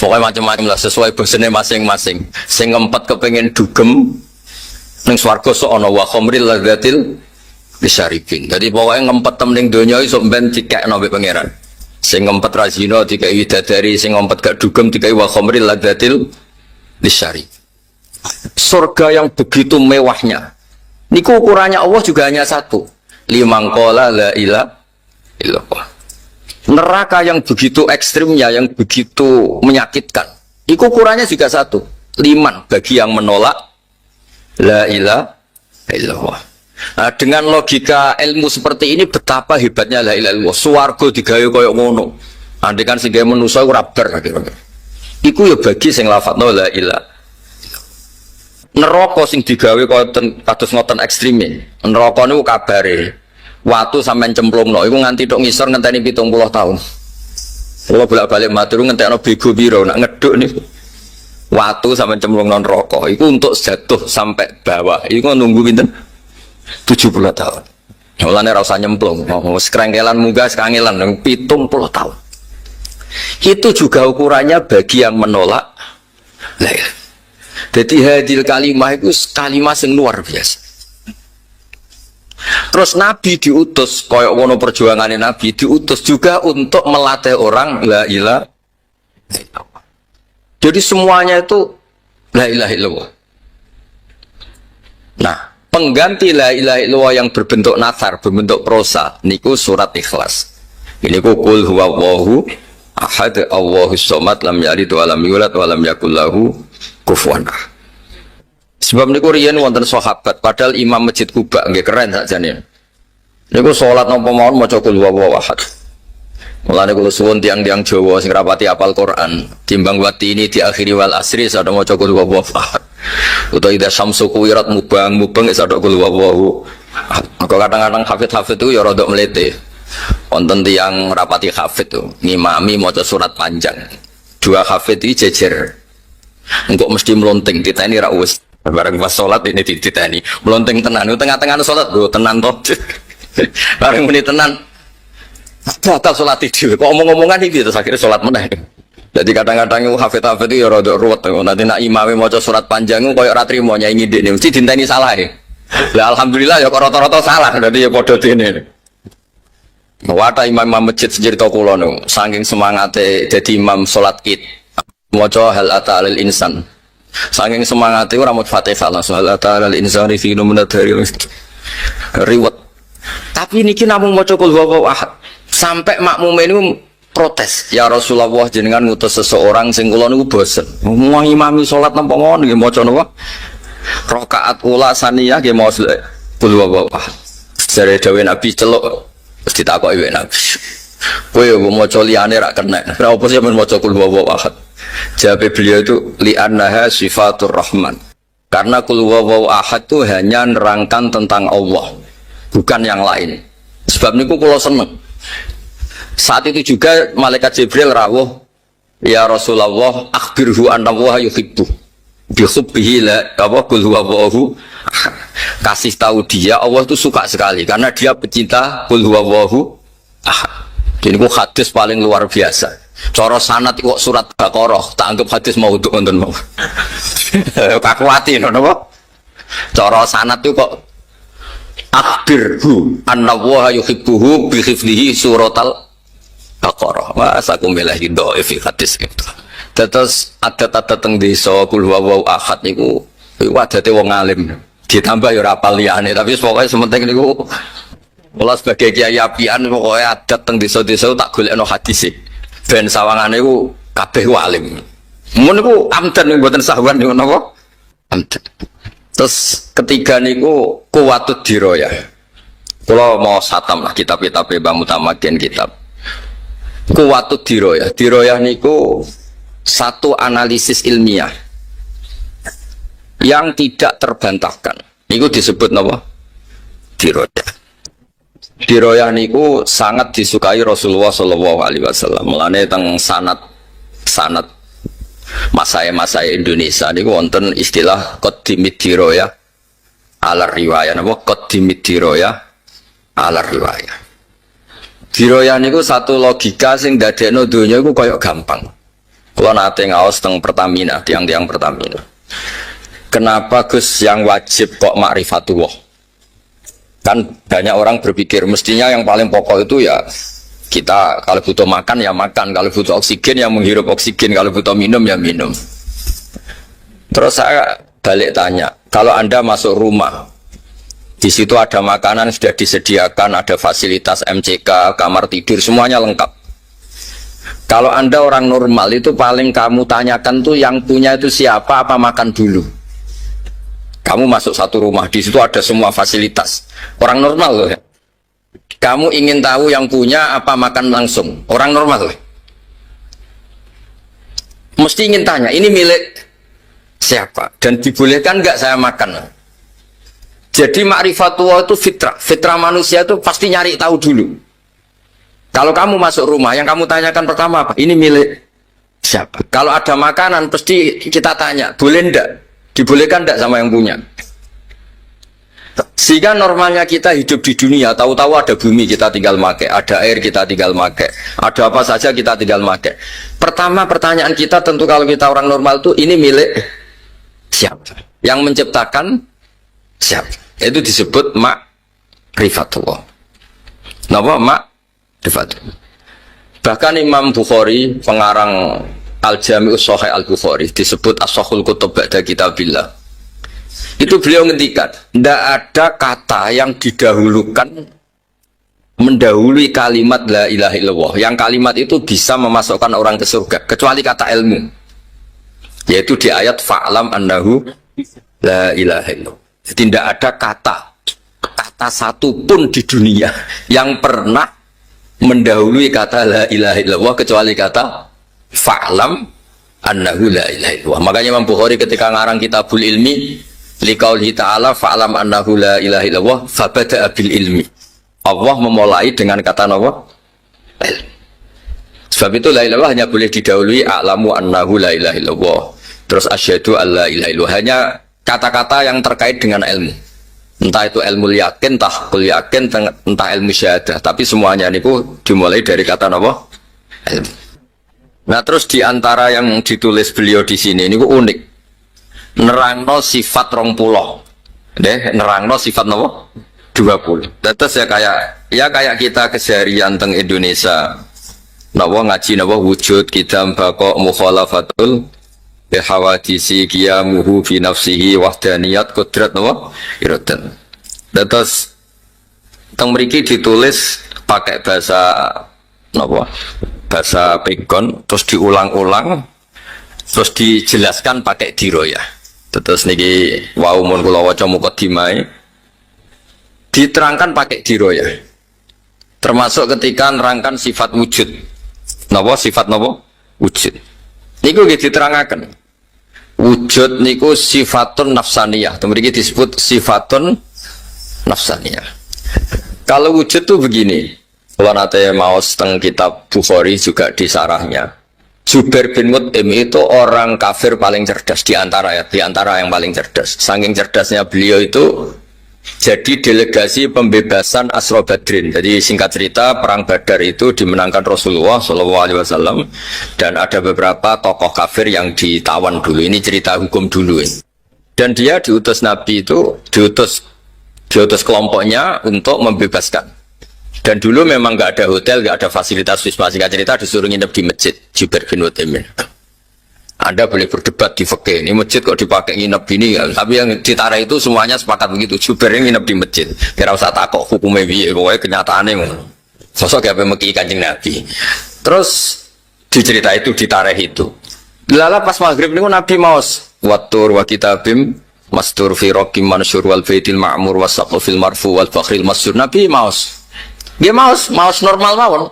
Pokoknya macam-macam lah sesuai bosennya masing-masing. Sing ngempet kepengin dugem ning swarga sok ana wa khamril ladzatil bisyaribin. Jadi pokoknya ngempet ning donya iso ben dikekno mbek pangeran. Sing ngempet ra zina dikai widadari, sing ngempet gak dugem dikai wa khamril ladzatil bisyarib. Surga yang begitu mewahnya. Niku ukurannya Allah juga hanya satu. Liman qala la ilaha illallah. Neraka yang begitu ekstrimnya, yang begitu menyakitkan, itu ukurannya juga satu. Liman bagi yang menolak la ilaha illallah. Nah, dengan logika ilmu seperti ini betapa hebatnya la ilaha illallah. Swarga digawe koyo ngono. Andai kan sing gawe manusa ora bar kira-kira. Iku ya bagi sing lafadzno la ilaha. Neraka sing digawe kados ngoten ekstreme. Neraka niku kabare watu sampean cemplungno iku nganti tok ngisor ngenteni 70 tahun. Kalau bolak-balik matur ngentekno bego piro nak ngeduk niku. Watu sampean cemplungno neraka iku untuk jatuh sampai bawah. Iku nunggu pinten? 70 tahun. Mulane ora usah nyemplung. Wis krengkelan munggah sekangelan 70 tahun. Itu juga ukurannya bagi yang menolak la ilaha. Jadi hadil kalimah itu kalimah yang luar biasa. Terus Nabi diutus, koyok wono perjuangannya Nabi diutus juga untuk melatih orang la ilaha illallah. Jadi semuanya itu la ilaha illallah. Nah, pengganti la ilaha illallah yang berbentuk nathar, berbentuk prosa, niku surat Ikhlas. Ini ku qul huwallahu ahad, Allahus somad, lam yalid wa lam yulad wa lam yakul lahu kufuwan ahad. Sebab niku riyen wonten sahabat, padahal imam Masjid Kuba nggih keren sakjane. Niku salat napa mawon maca qul huwallahu ahad. Mulane kula suwun tiang-tiang Jawa sing rapati apal Quran, timbang wati ini diakhiri wal asri sadha maca qul huwallahu ahad. Utawa idza syamsu kuwirat mubang sadha qul huwallahu ahad. Maka kadang-kadang hafid-hafid itu ya rada mlete. Wonten tiang rapati hafid itu ngimami maca surat panjang. Dua hafid iki jejer. Engko mesti melonting diteni ra wis. Bareng pas sholat ini dititeni melonting tenan itu tengah-tengah sholat lho tenan toh. Bareng menit tenan batal sholat itu kok omong-omongan iki terus akhirnya sholat meneh. Jadi kadang-kadang itu hafid-hafid itu ya rada ruwet nanti nak imame maca surat panjang koyo ora trimo nyai ngindikne mesti dinteni salah ya. Lah alhamdulillah ya kok rata-rata salah dadi ya padha dene. Wata imam masjid cerita kula niku saking semangate dadi imam sholat Id maca hal atalil insan. Saking semangat itu ramut Fatihah langsung Allah Ta'ala al-insani fi numunadari riwet. Tapi niki namung maca qul huwallahu ahad. Sampai makmum ini protes, ya Rasulullah jenengan ngutus seseorang sing kula niku bosen. Wong imami salat napa mawon nggih maca napa? Rakaat ula saniyah nggih maos qul huwallahu ahad. Jare dawuh Nabi celuk wis ditakoki wek Nabi. Kowe yo maca liyane ra kena. Ora apa sih men maca qul huwallahu ahad. Jawab beliau itu li'annaha sifatur rahman. Karena qul huwallahu ahad itu hanya nerangkan tentang Allah, bukan yang lain. Sebab niku kula seneng. Saat itu juga malaikat Jibril rawuh, ya Rasulullah, akhbirhu anna Allah yuhibbu. Bi hubbihi la qul huwallahu ahad. Kasih tahu dia Allah itu suka sekali karena dia pecinta qul huwallahu ahad. Jadi niku hadis paling luar biasa. Cara sanad kok surat Baqarah tak anggap hadis maudhu wonten mau. Kakuati ngono apa? Cara sanad itu kok akhbirhu anna wa yuhibbuhu bi hifdhihi suratal Baqarah. Mas aku melahi dhaif hadis gitu. Terus adat-adat teng desa qul huwallahu ahad niku adate wong alim. Ditambah ya ora apal liyane tapi pokoke sementing niku kula sebagai kiai apian pokoke adat teng desa-desa tak golekno hadis. Ben sawangane iku kabeh alim. Mun niku amdan mboten sahwan niku napa? Amdan. Terus ketiga niku kuwatud diroyah. Kalau mau satam lah kitab-kitab Mbah Mutamakin kitab. Kuwatud diroyah. Diroyah niku satu analisis ilmiah yang tidak terbantahkan. Niku disebut napa? Diroyah. Diroyah niku sangat disukai Rasulullah Shallallahu Alaihi Wasallam. Mulane teng sanad masaya Indonesia niku wonten istilah qaddimid diroyah ala riwayah. Napa qaddimid diroyah ala riwayah. Diroyah niku satu logika sing dadekno donya iku koyo gampang. Kula nate ngaos teng Pertamina, tiang-tiang Pertamina. Kenapa Gus yang wajib kok ma'rifatullah? Kan banyak orang berpikir mestinya yang paling pokok itu ya kita kalau butuh makan ya makan, kalau butuh oksigen ya menghirup oksigen, kalau butuh minum ya minum. Terus saya balik tanya, kalau Anda masuk rumah, di situ ada makanan sudah disediakan, ada fasilitas MCK, kamar tidur, semuanya lengkap. Kalau Anda orang normal itu paling kamu tanyakan tuh yang punya itu siapa, apa makan dulu. Kamu masuk satu rumah, di situ ada semua fasilitas. Orang normal loh ya. Kamu ingin tahu yang punya apa makan langsung. Orang normal loh. Mesti ingin tanya, ini milik siapa? Dan dibolehkan nggak saya makan? Jadi ma'rifatullah itu fitrah. Fitrah manusia itu pasti nyari tahu dulu. Kalau kamu masuk rumah, yang kamu tanyakan pertama apa? Ini milik siapa? Kalau ada makanan, pasti kita tanya, boleh ndak? Dibolehkan ndak sama yang punya? Sehingga normalnya kita hidup di dunia, tahu-tahu ada bumi kita tinggal make, ada air kita tinggal make, ada apa saja kita tinggal make. Pertama pertanyaan kita tentu kalau kita orang normal itu ini milik siapa? Yang menciptakan siapa? Itu disebut ma'rifatullah. Napa ma'rifatullah? Bahkan Imam Bukhari, pengarang Al-Jami'us Shahih Al-Bukhari, disebut As-Shahul Kutub Ba'da Kitabillah. Itu beliau ngendikan, tidak ada kata yang didahulukan mendahului kalimat la ilaha illallah. Yang kalimat itu bisa memasukkan orang ke surga, kecuali kata ilmu. Yaitu di ayat fa'lam annahu la ilaha illallah. Tidak ada kata satu pun di dunia yang pernah mendahului kata la ilaha illallah kecuali kata fa'lam annahu la ilaha illallah. Makanya Imam Bukhari ketika ngarang kitabul ilmi liqaulihi ta'ala fa'lam annahu la ilaha illallah fabada'a bil ilmi. Allah memulai dengan kata apa? Ilmu. Sebab itu la ilaha illallah hanya boleh didahului a'lamu annahu la ilaha illallah. Terus asyhadu alla ilaha illallah. Hanya kata-kata yang terkait dengan ilmu. Entah itu ilmu yakin, entah kul yakin, entah ilmu syahadah. Tapi semuanya niku dimulai dari kata apa? Ilmu. Nah, terus diantara yang ditulis beliau di sini niku unik. Nerangno sifat 20. Nerangno sifat napa? 20. Terus ya kayak kita keseharian teng Indonesia. Napa ngaji napa wujud kita bako mukhalafatul bihawadisi qiyamuhu fi nafsihi wahdaniyat qudrat napa? Iradan. Terus teng mriki ditulis pakai bahasa napa? Bahasa pegon terus diulang-ulang terus dijelaskan pakai diroyah. Terus niki wau mun kula waca mukadimah diterangkan pakai diroyah. Termasuk ketika nerangkan sifat wujud. Napa sifat napa? Wujud. Niku nggih diterangaken. Wujud niku sifatun nafsaniyah. Mriki disebut sifatun nafsaniyah. Kalau wujud tuh begini. Kalau nate maos teng kitab Bukhari juga di sarahnya. Jubair bin Mut'im itu orang kafir paling cerdas di antara yang paling cerdas. Saking cerdasnya beliau itu jadi delegasi pembebasan Asra Badrin. Jadi singkat cerita perang Badar itu dimenangkan Rasulullah SAW dan ada beberapa tokoh kafir yang ditawan dulu. Ini cerita hukum dulu. Dan dia diutus Nabi itu diutus kelompoknya untuk membebaskan. Dan dulu memang nggak ada hotel, nggak ada fasilitas wisma. Singkat cerita disuruh nginep di masjid Jubair bin Mut'im. Anda boleh berdebat di fikih, ini masjid kok dipakai nginep ini, tapi yang ditara itu semuanya sepakat begitu. Jubair nginep di masjid, kira usah takut hukumnya biye, pokoknya kenyataannya ngono. Sosok kayak meki Kanjeng Nabi. Terus dicerita itu ditareh itu. Lala pas maghrib niku Nabi maos watur wa kitabim Mastur fi raqim mansur wal baitil ma'mur wasaqfil marfu wal fakhril masyhur. Nabi maos. Dia maos normal mawon.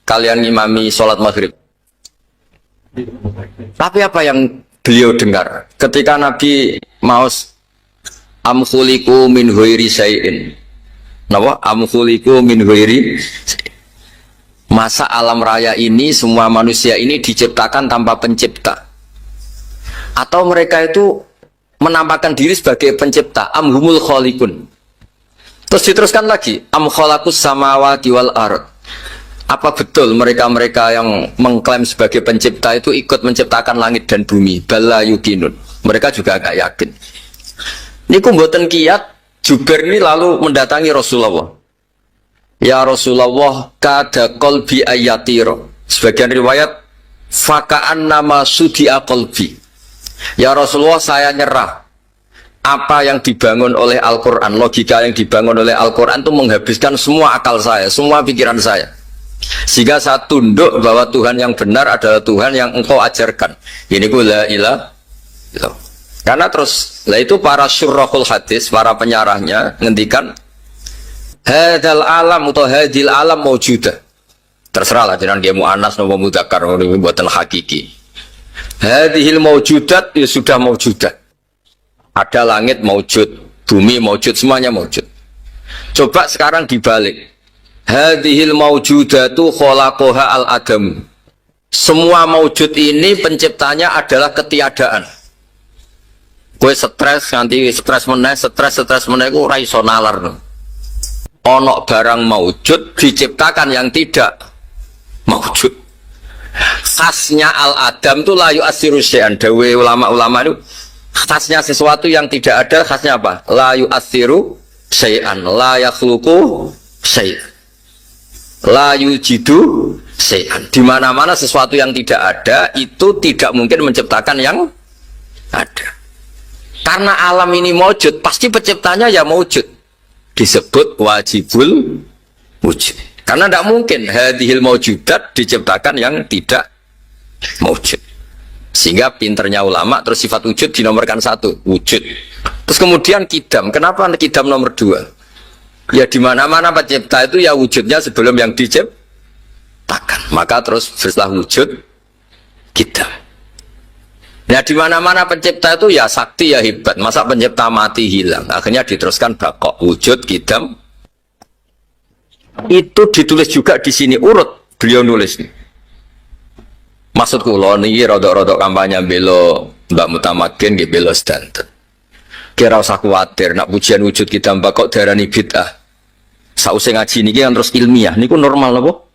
Kalian ngimami salat maghrib. Tapi apa yang beliau dengar ketika Nabi maos am khuliqu min ghairi syai'in. Napa? Am khuliqu min ghairi. Masa alam raya ini semua manusia ini diciptakan tanpa pencipta? Atau mereka itu menampakkan diri sebagai pencipta, amhumul khaliqun. Terus diteruskan lagi, am khalaqus samawati wal ard. Apa betul mereka-mereka yang mengklaim sebagai pencipta itu ikut menciptakan langit dan bumi? Bala yuqinun. Mereka juga agak yakin. Niku mboten kiyat, Jubair ini lalu mendatangi Rasulullah. Ya Rasulullah, kada qalbi ayatiro. Sebagian riwayat, faka'an nama sudi'a qalbi. Ya Rasulullah, saya nyerah. Apa yang dibangun oleh Al-Quran, logika yang dibangun oleh Al-Quran itu menghabiskan semua akal saya, semua pikiran saya. Sehingga saya tunduk bahwa Tuhan yang benar adalah Tuhan yang engkau ajarkan. Ini la ilaha illallah. Karena terus, lah itu para syurrahul hadis, para penyarahnya ngendikan hadal alam atau hadil alam maujudah. Terserahlah jangan dia mu'anas nopo mudzakkar buatan hakiki. Hadhil maujudat ya sudah maujudat. Ada langit maujud, bumi maujud, semuanya maujud. Coba sekarang dibalik. Hadhil maujudatu khalaqaha al-adam. Semua maujud ini penciptanya adalah ketiadaan. Kowe stres nganti stres meneh ku ora iso nalar. Ono barang maujud diciptakan yang tidak maujud. Khasnya al-adam itu la yu'assiru syai'an. Dawe ulama-ulama itu khasnya sesuatu yang tidak ada, khasnya apa? La yu'assiru syai'an, la yakhluqu syai'an, la yujidu syai'an. Di mana-mana sesuatu yang tidak ada itu tidak mungkin menciptakan yang ada. Karena alam ini maujud, pasti penciptanya ya maujud. Disebut wajibul wujud. Karena tidak mungkin hadhil maujudat diciptakan yang tidak maujud. Sehingga pinternya ulama terus sifat wujud dinomorkan 1, wujud. Terus kemudian kidam. Kenapa kidam nomor 2? Ya di mana-mana pencipta itu ya wujudnya sebelum yang diciptakan. Maka terus setelah wujud kidam. Nah di mana-mana pencipta itu ya sakti ya hebat. Masa pencipta mati hilang? Akhirnya diteruskan bakok wujud kidam. Itu ditulis juga di sini urut beliau nulis nih. Maksudku lo nih rodok-rodok kampanye belo Mbak Mutamakin gitu belo standar. Kira usah khawatir nak pujian wujud kita mbak kok darani bid'ah. Sausai ngaji nih kan terus ilmiah. Niku normal loh,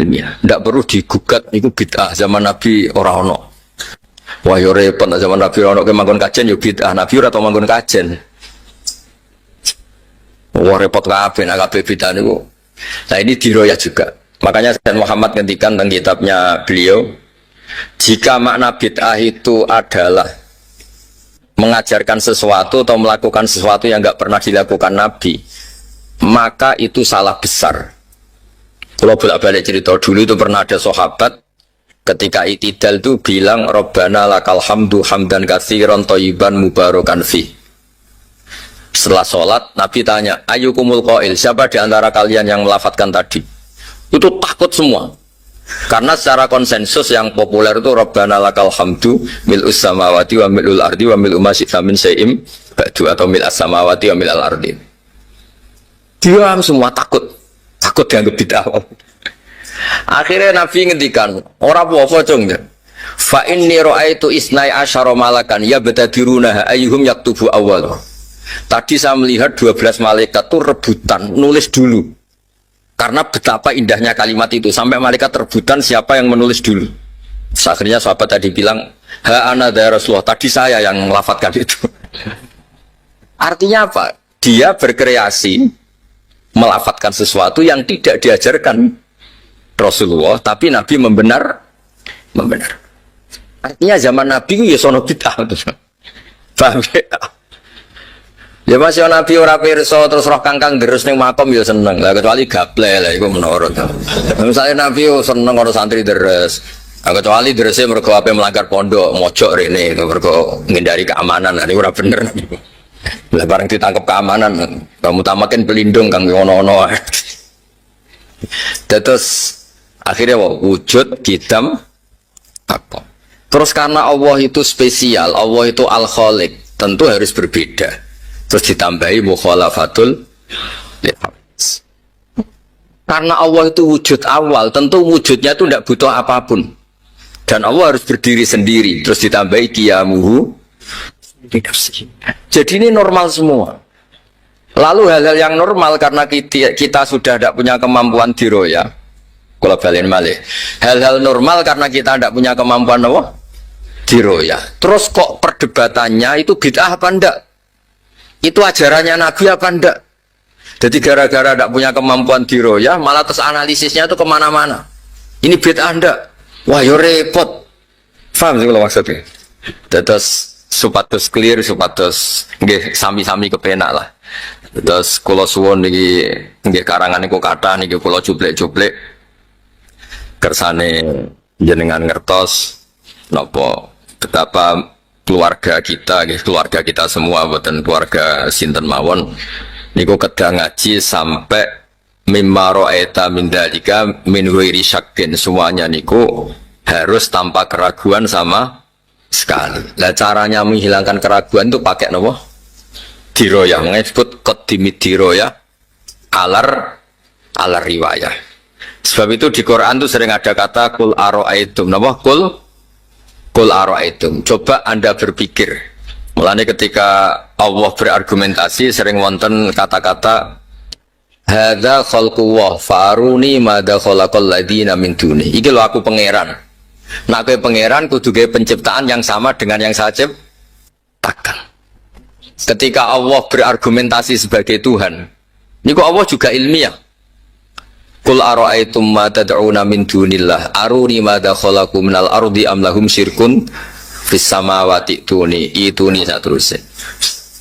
ilmiah. Ndak perlu digugat niku bid'ah zaman Nabi orang ono. Wah yo repot zaman Nabi orang ono ke manggon kajen yo bid'ah. Nabi ora tau manggon kajen. Wah repot kabeh nak kabeh bid'ah niku. Nah ini diroyah juga. Makanya Sayyid Muhammad ngendikan tentang kitabnya beliau, jika makna bid'ah itu adalah mengajarkan sesuatu atau melakukan sesuatu yang nggak pernah dilakukan Nabi, maka itu salah besar. Kalau bolak-balik cerita dulu itu pernah ada sahabat ketika itidal itu bilang Rabbana lakal hamdu hamdan katsiran thayyiban mubarakan fi. Setelah sholat, Nabi tanya, ayyukumul qail, siapa di antara kalian yang melafadzkan tadi? Itu takut semua. Karena secara konsensus yang populer itu Rabbana lakal hamdu mil'us samawati wa mil'ul ardi wa mil'u ma syi'ta min syai'im ba'du atau mil'as samawati wa mil'al ardi. Diam semua takut. Takut dianggap bid'ah. Akhirnya Nabi ngendikan, ora apa-apa cung. Fa inni ra'aitu isnai asyara malakan yabtadiruna ayyuhum yaktubu awwal. Tadi saya melihat 12 malaikat itu rebutan nulis dulu. Karena betapa indahnya kalimat itu sampai malaikat rebutan siapa yang menulis dulu. Terus akhirnya sahabat tadi bilang, "Ha ana ya Rasulullah, tadi saya yang melafadzkan itu." Artinya apa? Dia berkreasi melafadzkan sesuatu yang tidak diajarkan Rasulullah, tapi Nabi membenar. Artinya zaman Nabi itu ya sono bid'ah. Paham ya? Ya masih Nabi ora pirsa terus roh kangkang terus ning makom ya seneng. Lah kecuali gaple lah iku menurut. Misalnya Nabi yo seneng karo santri deres. Kecuali derese mergo ape melanggar pondok, mojok rene mergo ngindari keamanan. Ini ora bener. Lah bareng ditangkap keamanan, kamu tamakin pelindung kang ono-ono. Terus akhirnya wujud kitam apa? Terus karena Allah itu spesial, Allah itu Al-Khaliq, tentu harus berbeda. Terus ditambahi mukhalafatul lihadis. Karena Allah itu wujud awal, tentu wujudnya itu tidak butuh apapun. Dan Allah harus berdiri sendiri. Terus ditambahi qiyamuhu. Jadi ini normal semua. Lalu hal-hal yang normal karena kita sudah tidak punya kemampuan diroya. Kalau balen malih. Hal-hal normal karena kita tidak punya kemampuan apa? Diroya. Terus kok perdebatannya itu bid'ah apa enggak? Itu ajarannya Nabi apa enggak? Jadi gara-gara tidak punya kemampuan diroya, malah terus analisisnya itu kemana-mana. Ini bid'ah enggak? Wah, yo repot. Paham sih kalau maksudnya? Terus supados clear, supados nggih sami-sami kepenak lah. Terus kula suwun niki nggih karangan niku kathah niki kula jublek-jublek kersane jenengan ngertos napa betapa keluarga kita semua boten keluarga sinten mawon niku kedah ngaji sampai mimma ra'aita min dalika min ghairi syakkin, semuanya niku harus tanpa keraguan sama sekali. Lah caranya menghilangkan keraguan itu pakai napa? Diroyah, disebut qaddimid diroyah alar riwayah. Sebab itu di Quran itu sering ada kata kul ara'aitum, napa? Kul ara'aitum. Coba Anda berpikir. Mulane ketika Allah berargumentasi sering wonten kata-kata hadza khalqullah faruni madza khalaqal ladina min duni. Iki lho aku pangeran. Nak kowe pangeran kudu gawe penciptaan yang sama dengan yang saya ciptakan. Ketika Allah berargumentasi sebagai Tuhan, niku Allah juga ilmiah. Qul ara'aitum ma tad'una min dunillah aruni madza khalaqu minal ardi am lahum syirkun fis samawati ituni saterusé.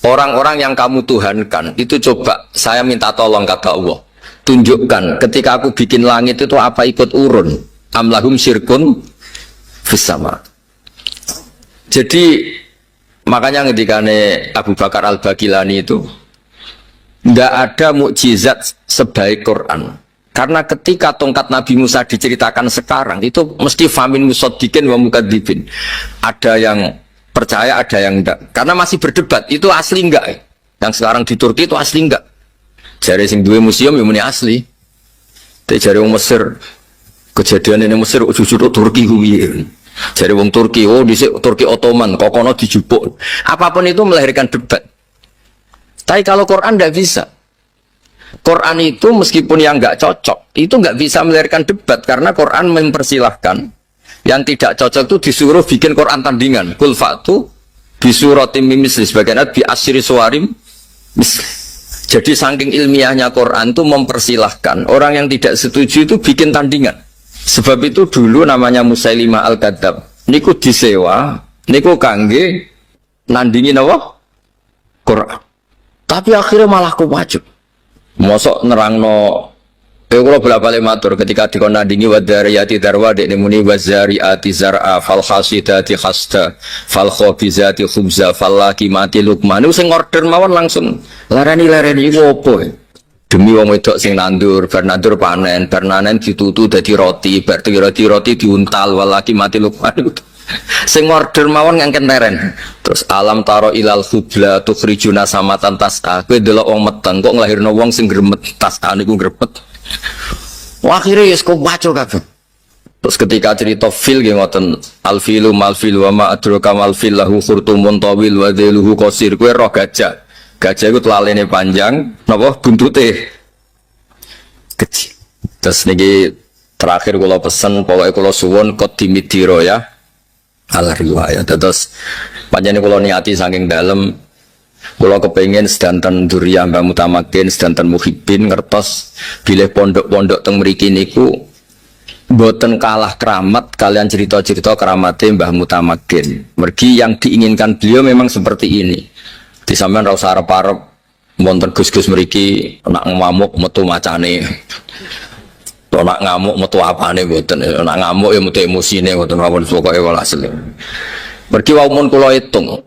Orang-orang yang kamu tuhankan itu coba saya minta tolong kata Allah. Tunjukkan ketika aku bikin langit itu apa ikut urun? Am lahum syirkun fis sama. Jadi makanya ketikane Abu Bakar Al-Bagilani itu tidak ada mukjizat sebaik Quran. Karena ketika tongkat Nabi Musa diceritakan sekarang itu mesti famin musaddiqin wa mukadzibin. Ada yang percaya, ada yang enggak. Karena masih berdebat itu asli enggak. Yang sekarang di Turki itu asli enggak. Jari sing duwe museum yang muni asli. Tapi jari wong Mesir kejadian ini Mesir jujur Turki kuwi. Jari wong Turki, oh dhisik Turki Ottoman, kok kono dijupuk. Apapun itu melahirkan debat. Tapi kalau Quran enggak bisa. Quran itu meskipun yang nggak cocok itu nggak bisa melahirkan debat karena Quran mempersilahkan yang tidak cocok itu disuruh bikin Quran tandingan kul fa'tu bisuratim misli sebagian bi asyri suwarim misli. Jadi saking ilmiahnya Quran itu mempersilahkan orang yang tidak setuju itu bikin tandingan. Sebab itu dulu namanya Musailimah Al-Kadzab niku disewa niku kangge nandingin apa? Quran. Tapi akhirnya malah kewajib. Mosok nerangno kalau bolak-balik matur ketika dikonandingi wadariyati darwa dekne muni wazariati zar'a fal khasidati khasta fal khabizati khubza fal lakimati lukman sing order mawon langsung larani iku opo demi wong wedok sing nandur bar nandur panen bar nanen ditutu dadi roti bar roti diuntal wal lakimati lukman sing order mawon ngangken leren. Terus alam taro ilal khubla tukhrijuna samatan tas'a kowe delok wong meteng kok nglahirno wong sing gremet tas'a niku gremet. Wah akhirnya ya kok baca kabeh. Terus ketika cerita fil nggih ngoten alfilu malfil wa ma adraka malfil lahu khurtumun tawil wa dhiluhu qasir kowe roh gajah. Gajah iku telalene panjang napa buntute kecil. Terus niki terakhir kula pesen pokoke kula suwun qaddimid diraya al riwayat. Terus panjane kula niati saking dalem kula kepengin sedanten duriyah Mbah Mutamakin sedanten muhibbin ngertos bilih pondok-pondok teng mriki niku mboten kalah keramat kalian cerita-cerita keramate Mbah Mutamakin. Mergi yang diinginkan beliau memang seperti ini. Di sampean ra usah arep-arep wonten Gus-gus mriki nak ngamuk metu macane. Nak ngamuk metu apane mboten. Nak ngamuk ya metu emosine mboten mawon pokoke walhasil. Mergi wau mun kula hitung.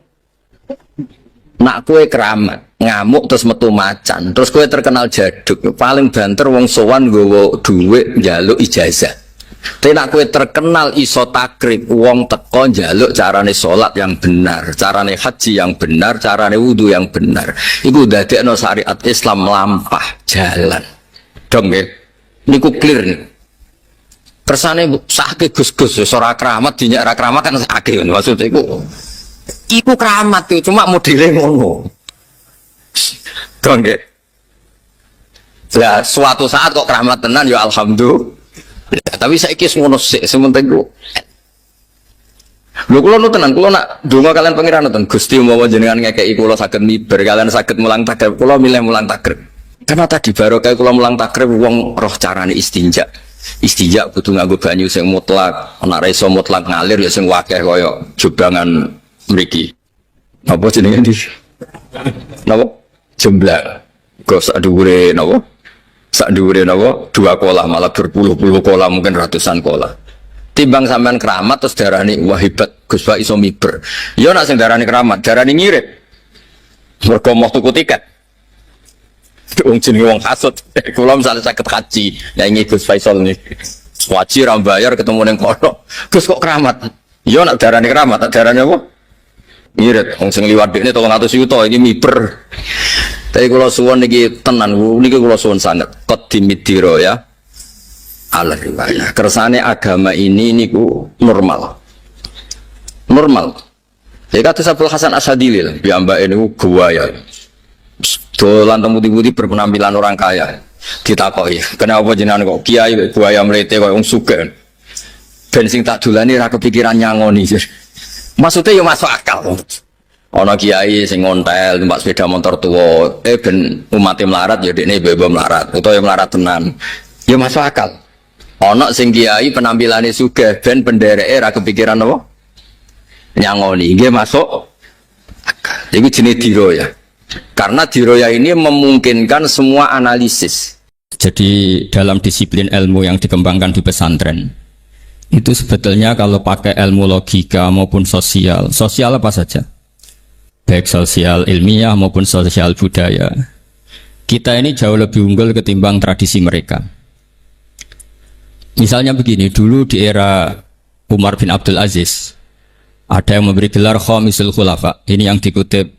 Nak kue keramat, ngamuk terus metu macan, terus kue terkenal jaduk, paling banter wong sowan nggawa dhuwit njaluk ijazah. Tapi nak kue terkenal iso takrib, wong teko njaluk carane salat yang benar, carane haji yang benar, carane wudu yang benar. Iku dadekno syariat Islam melampah jalan. Dong nggih. Niku clear nih. Kersane sakit Gus-gus ora keramat dinyak ra keramat kan sakit maksud iku keramat tuh cuma modele ngono. Dong nggih. Lah suatu saat kok keramat tenan ya alhamdulillah. Ya, tapi saiki ngono sik sementing ku. Lho kula nu tenan kula nak donga kalian pangeran ten Gusti umpama jenengan ngekeki kula saged miber kalian saged mulang takrib kula milih mulang takrib. Karena tadi barokah kula mulang takrib wong roh carane istinja. Istinja kudu nganggo banyu sing mutlak, ana ra iso mutlak ngalir ya sing wakeh kaya jobangan mriki. Apa jenenge iki? Napa? Jemblar. Kok sak dhuwure napa? Sak dhuwure napa? 2 kolah malah berpuluh-puluh kolah mungkin ratusan kolah. Timbang sampean keramat terus darani wah hebat Gus Pak iso miber. Ya nek sing darani keramat, darani ngirit. Mergo mau tuku tiket. Wong jenenge wong hasud. Kula misale saged haji, nyanyi Gus Faisal niki. Haji ra bayar ketemu ning kono. Gus kok keramat? Ya nek darani keramat, tak darani apa? Ngirit. Wong sing liwat dekne 300 juta iki miber. Tapi kula suwun niki tenan niki kula suwun sanget. Qadimidiro ya. Al-riwayah. Kersane agama ini niku normal. Normal. Ya kata Abdul Hasan Asyadili, piyambake niku guaya. Dolan temu-temu berpenampilan orang kaya. Ditakoki, kenapa jenengan kok kiai buaya mlete koyo wong sugih? Ben sing tak dolani ra kepikiran nyangoni. Maksudnya ya masuk akal. Ana kiai sing ngontel numpak sepeda motor tua, ben umat melarat ya dekne bebo melarat, utawa ya melarat tenan. Ya masuk akal. Ana sing kiai penampilane sugih ben pendereke ra kepikiran apa? Nyangoni. Nggih masuk akal. Iku jenenge diroya. Karena diroya ini memungkinkan semua analisis. Jadi dalam disiplin ilmu yang dikembangkan di pesantren itu sebetulnya kalau pakai ilmu logika maupun sosial apa saja, baik sosial ilmiah maupun sosial budaya, kita ini jauh lebih unggul ketimbang tradisi mereka. Misalnya begini, dulu di era Umar bin Abdul Aziz ada yang memberi gelar Khamisul Khulafa. Ini yang dikutip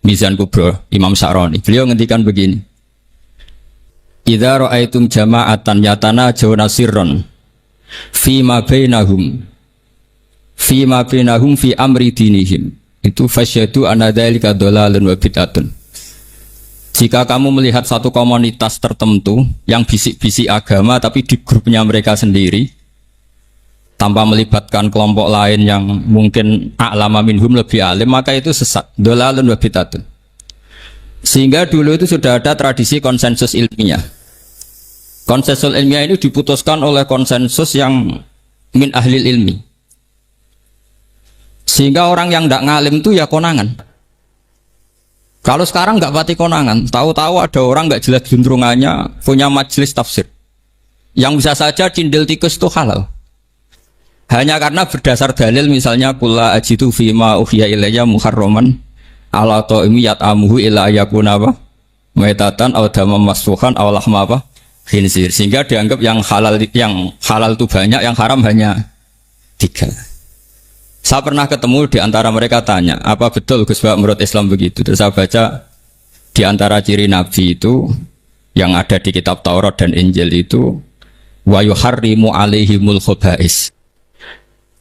Mizan Kubro Imam Sa'roni. Beliau ngendikan begini, idza ra'aitum jama'atan yatanajawna sirran fima bainahum fi amri dinihim itu fasyadu anna dzalika dhalalun wa bid'atun. Jika kamu melihat satu komunitas tertentu yang bisik-bisik agama tapi di grupnya mereka sendiri tanpa melibatkan kelompok lain yang mungkin a'lama minhum lebih alim, maka itu sesat, dhalalun wa bid'atun. Sehingga dulu itu sudah ada tradisi konsensus ilmiah. Konsensus ilmiah ini diputuskan oleh konsensus yang min ahli ilmi. Sehingga orang yang tidak ngalim itu ya konangan. Kalau sekarang nggak pati konangan, tahu-tahu ada orang nggak jelas juntrungannya punya majelis tafsir. Yang bisa saja cindil tikus itu halal. Hanya karena berdasar dalil misalnya kula ajitu fima uhiya ilayya muharraman ala ta'imi yat'amuhu ila yakuna apa maitatan aw damam masfuhan aw lahma apa khinzir, sehingga dianggap yang halal itu banyak, yang haram hanya 3. Saya pernah ketemu di antara mereka tanya, apa betul Gus Bak menurut Islam begitu? Terus saya baca di antara ciri Nabi itu yang ada di kitab Taurat dan Injil itu wa yuharrimu alaihimul khaba'is.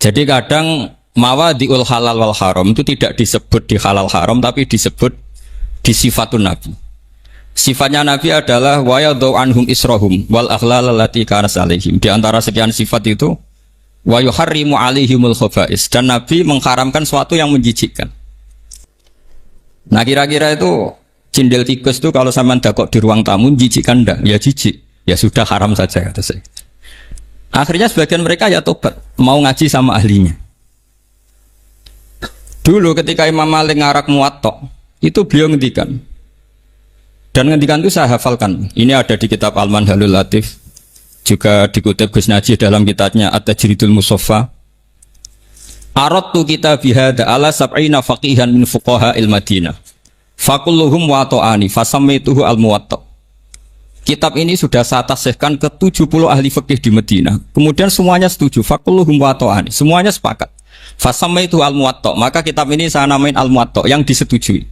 Jadi kadang mawadi'ul halal wal haram itu tidak disebut di halal haram tapi disebut di sifatun Nabi. Sifatnya Nabi adalah wa yadau anhum israhum wal aghlal allati kanat alaihim. Di antara sekian sifat itu wa yuharrimu alaihimul khaba'is, dan Nabi mengharamkan sesuatu yang menjijikkan. Nah kira-kira itu cindil tikus itu kalau sampean dakok di ruang tamu jijikkan enggak? Ya jijik. Ya sudah haram saja kata saya. Akhirnya sebagian mereka ya tobat, mau ngaji sama ahlinya. Dulu ketika Imam Malik ngarak Muwatta, itu beliau ngendikan. Dan ngendikan itu saya hafalkan. Ini ada di kitab Al-Manhalul Latif, juga dikutip Gus Najih dalam kitabnya At-Tajridul Musaffa. Aradtu kitabihada ala sab'ina faqihan min fuqaha il-Madinah. Fakulluhum wa ta'ani fasammaituhu al-Muwatta. Kitab ini sudah saya tasihkan ke 70 ahli fikih di Madinah. Kemudian semuanya setuju. Fakulluhum wa ta'ani. Semuanya sepakat. Fasammaituhu al-Muwatta. Maka kitab ini saya namain al-Muwatta yang disetujui.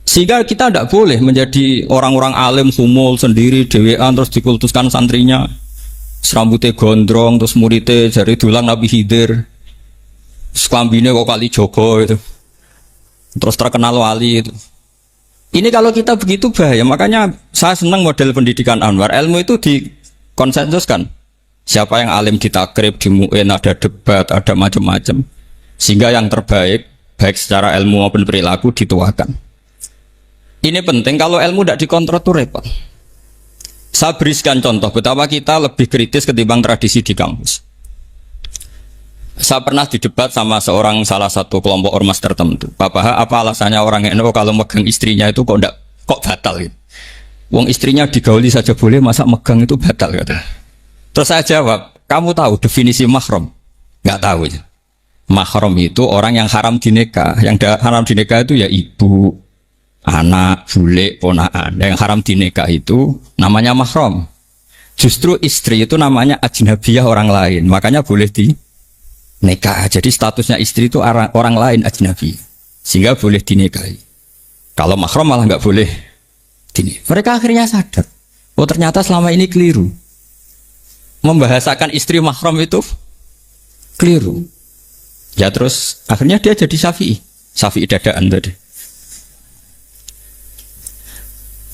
Sehingga kita tidak boleh menjadi orang-orang alim sumul sendiri dewean terus dikultuskan santrinya. Serambutnya gondrong terus muridnya jari dulang Nabi Khidir. Sekambine kok kali Joko itu. Terus terkenal wali itu. Ini kalau kita begitu bahaya. Makanya saya senang model pendidikan Anwar. Ilmu itu dikonsensuskan. Siapa yang alim ditakrib, di MUIN ada debat, ada macam-macam. Sehingga yang terbaik, baik secara ilmu maupun perilaku dituakan. Ini penting. Kalau ilmu tidak dikontrol itu repot. Saya berikan contoh betapa kita lebih kritis ketimbang tradisi di kampus. Saya pernah didebat sama salah satu kelompok ormas tertentu. Bapak, apa alasannya orang NU kalau megang istrinya itu kok batal gitu? Wong istrinya digauli saja boleh, masa megang itu batal gitu. Terus saya jawab, kamu tahu definisi mahram? Nggak tahu. Mahram itu orang yang haram dinikah. Yang haram dinikah itu ya ibu, anak, bule, ponaan. Yang haram dinikah itu namanya mahram. Justru istri itu namanya ajnabiyah orang lain. Makanya boleh nikah. Jadi statusnya istri itu orang lain ajnabi, sehingga boleh dinikahi. Kalau mahram malah nggak boleh dinikahi. Mereka akhirnya sadar, oh ternyata selama ini keliru. Membahasakan istri mahram itu keliru. Ya terus akhirnya dia jadi Syafi'i dadaan tadi.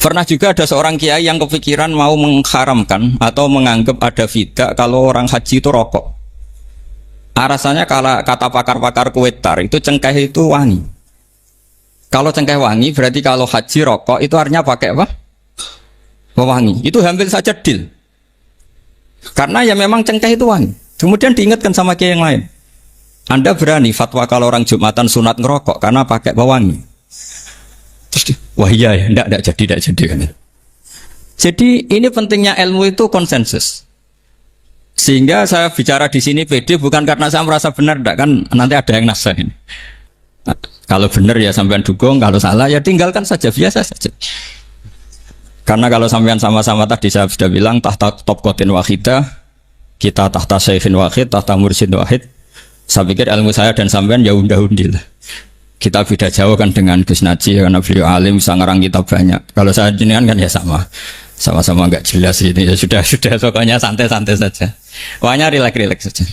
Pernah juga ada seorang kiai yang kepikiran mau mengharamkan atau menganggap ada fidah kalau orang haji itu rokok. Rasanya kalau kata pakar-pakar Kuwaitar itu cengkeh itu wangi. Kalau cengkeh wangi berarti kalau haji rokok itu artinya pakai apa? Wangi. Itu hampir saja deal. Karena ya memang cengkeh itu wangi. Kemudian diingatkan sama kiai yang lain. Anda berani fatwa kalau orang Jumatan sunat ngerokok karena pakai pewangi. Terus wah iya ya, enggak jadi kan. Jadi ini pentingnya ilmu itu konsensus. Sehingga saya bicara di sini pede bukan karena saya merasa benar, enggak kan nanti ada yang nasahin. Nah, kalau benar ya sampean dukung, kalau salah ya tinggalkan saja, biasa saja. Karena kalau sampean sama-sama tadi saya sudah bilang tahta topkotin wahidah, kita tahta syekhin wahid, tahta mursyid wahid. Saya pikir ilmu saya dan sampean ya undah-undil. Kita beda jauh kan dengan Gus Naji karena beliau alim bisa ngarang kitab banyak. Kalau saya jenengan kan ya sama-sama nggak jelas ini ya sudah pokoknya santai-santai saja. Pokoknya rileks saja.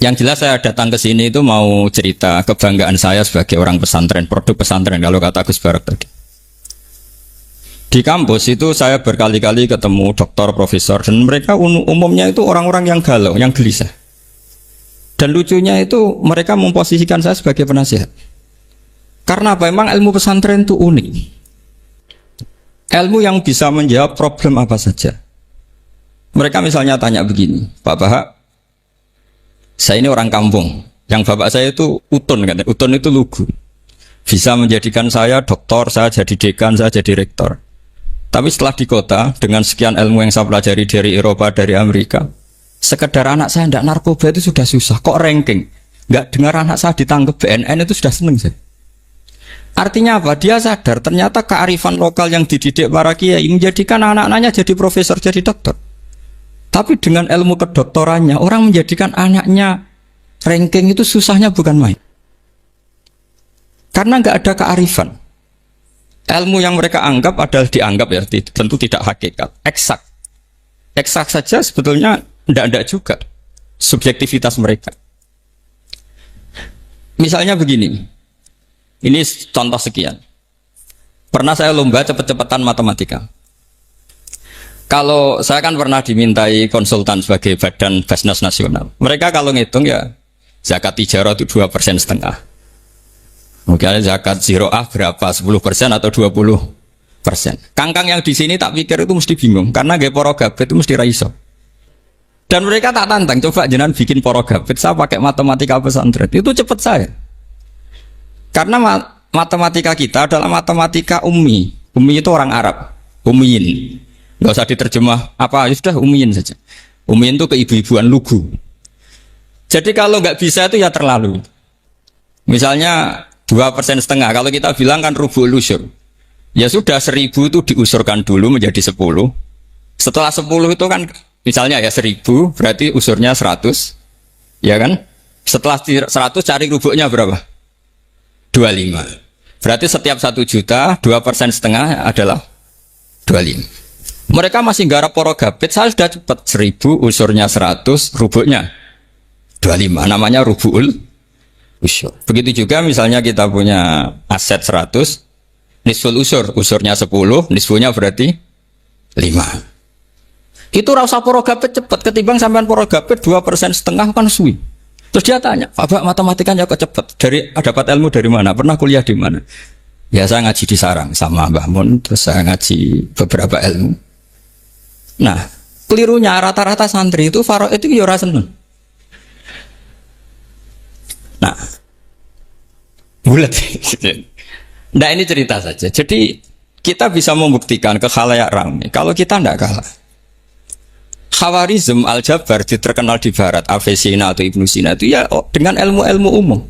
Yang jelas saya datang ke sini itu mau cerita kebanggaan saya sebagai orang pesantren, produk pesantren kalau kata Gus Barak tadi. Di kampus itu saya berkali-kali ketemu doktor, profesor dan mereka umumnya itu orang-orang yang galau, yang gelisah. Dan lucunya itu mereka memposisikan saya sebagai penasihat. Karena apa? Memang ilmu pesantren itu unik. Ilmu yang bisa menjawab problem apa saja. Mereka misalnya tanya begini, Pak Bahak, saya ini orang kampung. Yang bapak saya itu utun, kan? Utun itu lugu. Bisa menjadikan saya doktor, saya jadi dekan, saya jadi rektor. Tapi setelah di kota, dengan sekian ilmu yang saya pelajari dari Eropa, dari Amerika, sekedar anak saya tidak narkoba itu sudah susah. Kok ranking? Nggak dengar anak saya ditangkap BNN itu sudah seneng saya. Artinya apa? Dia sadar ternyata kearifan lokal yang dididik para kiai menjadikan anak-anaknya jadi profesor, jadi dokter. Tapi dengan ilmu kedoktorannya, orang menjadikan anaknya ranking itu susahnya bukan main. Karena nggak ada kearifan. Ilmu yang mereka anggap adalah dianggap ya, tentu tidak hakikat, eksak. Eksak saja sebetulnya tidak juga subjektivitas mereka. Misalnya begini, ini contoh sekian. Pernah saya lomba cepet-cepetan matematika. Kalau saya kan pernah dimintai konsultan sebagai badan Basnas Nasional. Mereka kalau ngitung ya zakat tijarah itu 2,5%. Mungkin zakat ziroah berapa? 10% atau 20%. Kangkang yang di sini tak pikir itu mesti bingung karena gaya porogabet itu mesti raiso. Dan mereka tak tantang, coba jenengan bikin porogabet, saya pakai matematika pesantren, itu cepat saya. Karena matematika kita adalah matematika ummi. Ummi itu orang Arab, ummiin. Nggak usah diterjemah apa, sudah ummiin saja. Ummiin itu keibu-ibuan lugu. Jadi kalau nggak bisa itu ya terlalu. Misalnya 2,5%. Kalau kita bilang kan rubul usur. Ya sudah 1.000 itu diusurkan dulu menjadi 10. Setelah 10 itu kan misalnya ya 1.000 berarti usurnya 100. Ya kan? Setelah 100 cari rubuknya berapa? 25. Berarti setiap 1 juta 2,5% adalah 25. Mereka masih garap porogapit, saya sudah cepat 1.000 usurnya 100, rubuknya 25. Namanya rubul usur. Begitu juga misalnya kita punya aset 100, nisful usur, usurnya 10, nisfunya berarti 5. Itu rasa porogapit cepat ketimbang sampean porogapit 2,5% kan suwi. Terus dia tanya, Pak matematikanya kok cepat? Dapat ilmu dari mana? Pernah kuliah di mana? Ya saya ngaji di Sarang sama Mbah Mun, terus saya ngaji beberapa ilmu. Nah, kelirunya rata-rata santri itu faro itu ya ora seneng. Nah, bulat. Nah ini cerita saja. Jadi kita bisa membuktikan ke khalayak ramai kalau kita tidak kalah. Khawarizm Al-Jabar terkenal di Barat, Avicenna atau Ibnu Sina itu ya dengan ilmu-ilmu umum.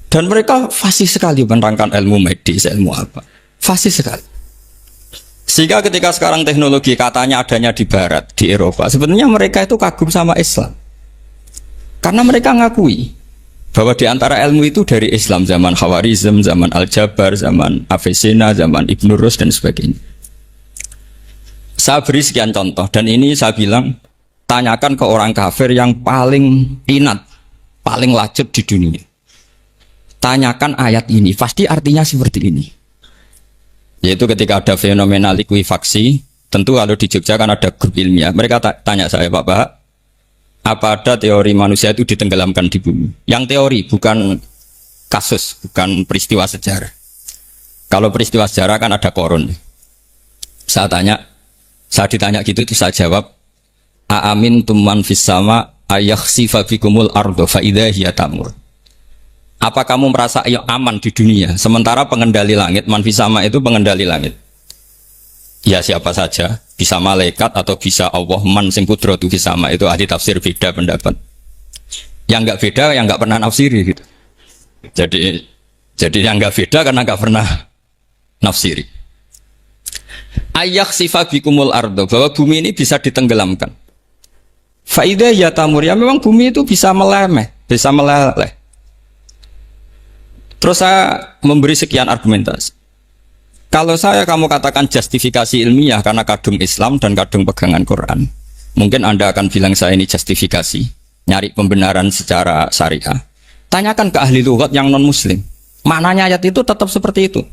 Dan mereka fasih sekali menerangkan ilmu medis, ilmu apa. Fasih sekali. Sehingga ketika sekarang teknologi katanya adanya di Barat, di Eropa, sebenarnya mereka itu kagum sama Islam. Karena mereka ngakui bahwa di antara ilmu itu dari Islam, zaman Khawarizm, zaman Al-Jabar, zaman Avicenna, zaman Ibnu Rus dan sebagainya. Saya beri sekian contoh dan ini saya bilang tanyakan ke orang kafir yang paling inat, paling lacut di dunia. Tanyakan ayat ini, pasti artinya seperti ini. Yaitu ketika ada fenomena likuifaksi, tentu kalau di Jogja kan ada grup ilmiah. Mereka tanya saya, Pak, apa ada teori manusia itu ditenggelamkan di bumi? Yang teori, bukan kasus, bukan peristiwa sejarah. Kalau peristiwa sejarah kan ada korun. Saya ditanya gitu, itu saya jawab, Aamin tumman fis sama ayakhsifa bikumul ardo fa idza hiya tamur. Apa kamu merasa aman di dunia sementara pengendali langit, man fis sama itu pengendali langit? Ya siapa saja, bisa malaikat atau bisa Allah, man sing kudratu fis sama, itu ahli tafsir beda pendapat. Yang enggak beda yang enggak pernah nafsiri gitu. Jadi yang enggak beda karena enggak pernah nafsiri. Ayak sifabikumul ardo, bahwa bumi ini bisa ditenggelamkan. Faidah ya tamur, ya memang bumi itu bisa meleleh. Terus saya memberi sekian argumentasi. Kalau kamu katakan justifikasi ilmiah karena kadung Islam dan kadung pegangan Quran, mungkin Anda akan bilang saya ini justifikasi, nyari pembenaran secara syariah. Tanyakan ke ahli lughat yang non muslim, maknanya ayat itu tetap seperti itu.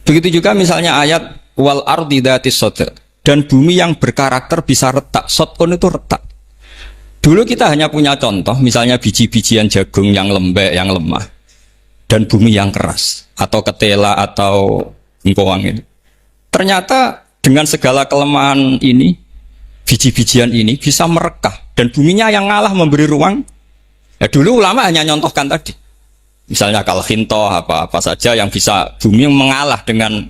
Begitu juga misalnya ayat wal ardi dzatis sodr, dan bumi yang berkarakter bisa retak. Sodkon itu retak. Dulu kita hanya punya contoh, misalnya biji-bijian jagung yang lembek, yang lemah, dan bumi yang keras, atau ketela atau engkowang ini. Ternyata dengan segala kelemahan ini, biji-bijian ini bisa merekah, dan buminya yang ngalah memberi ruang. Ya dulu ulama hanya nyontohkan tadi. Misalnya kalau hinto apa saja yang bisa bumi mengalah dengan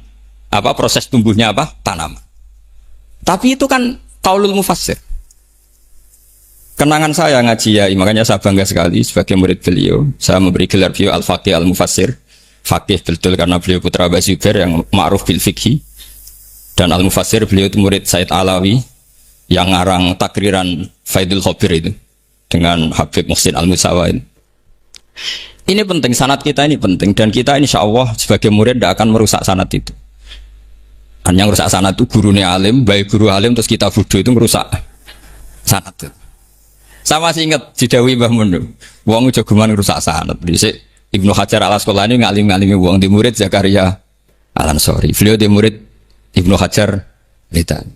proses tumbuhnya tanaman. Tapi itu kan qaulul mufassir. Kenangan saya ngaji ya, makanya saya bangga sekali sebagai murid beliau. Saya memberi gelar beliau al-faqih al-mufassir. Faqih betul karena beliau putra Abu Zubair yang ma'ruf bil fiqhi. Dan al-mufassir beliau itu murid Said Alawi yang ngarang takriran Faidul Khabir itu dengan Habib Muhsin al-Musawa. Ini penting, sanad kita ini penting, dan kita insya Allah sebagai murid tidak akan merusak sanad itu. Yang merusak sanad itu gurunya alim, baik guru alim terus kita bodoh itu merusak sanad itu. Saya masih ingat didawi Mbah Mun, wong jagoan merusak sanad. Ibnu Hajar al-Asqalani ngalim-ngalimi wong di murid Zakaria Al-Ansori. Beliau di murid Ibnu Hajar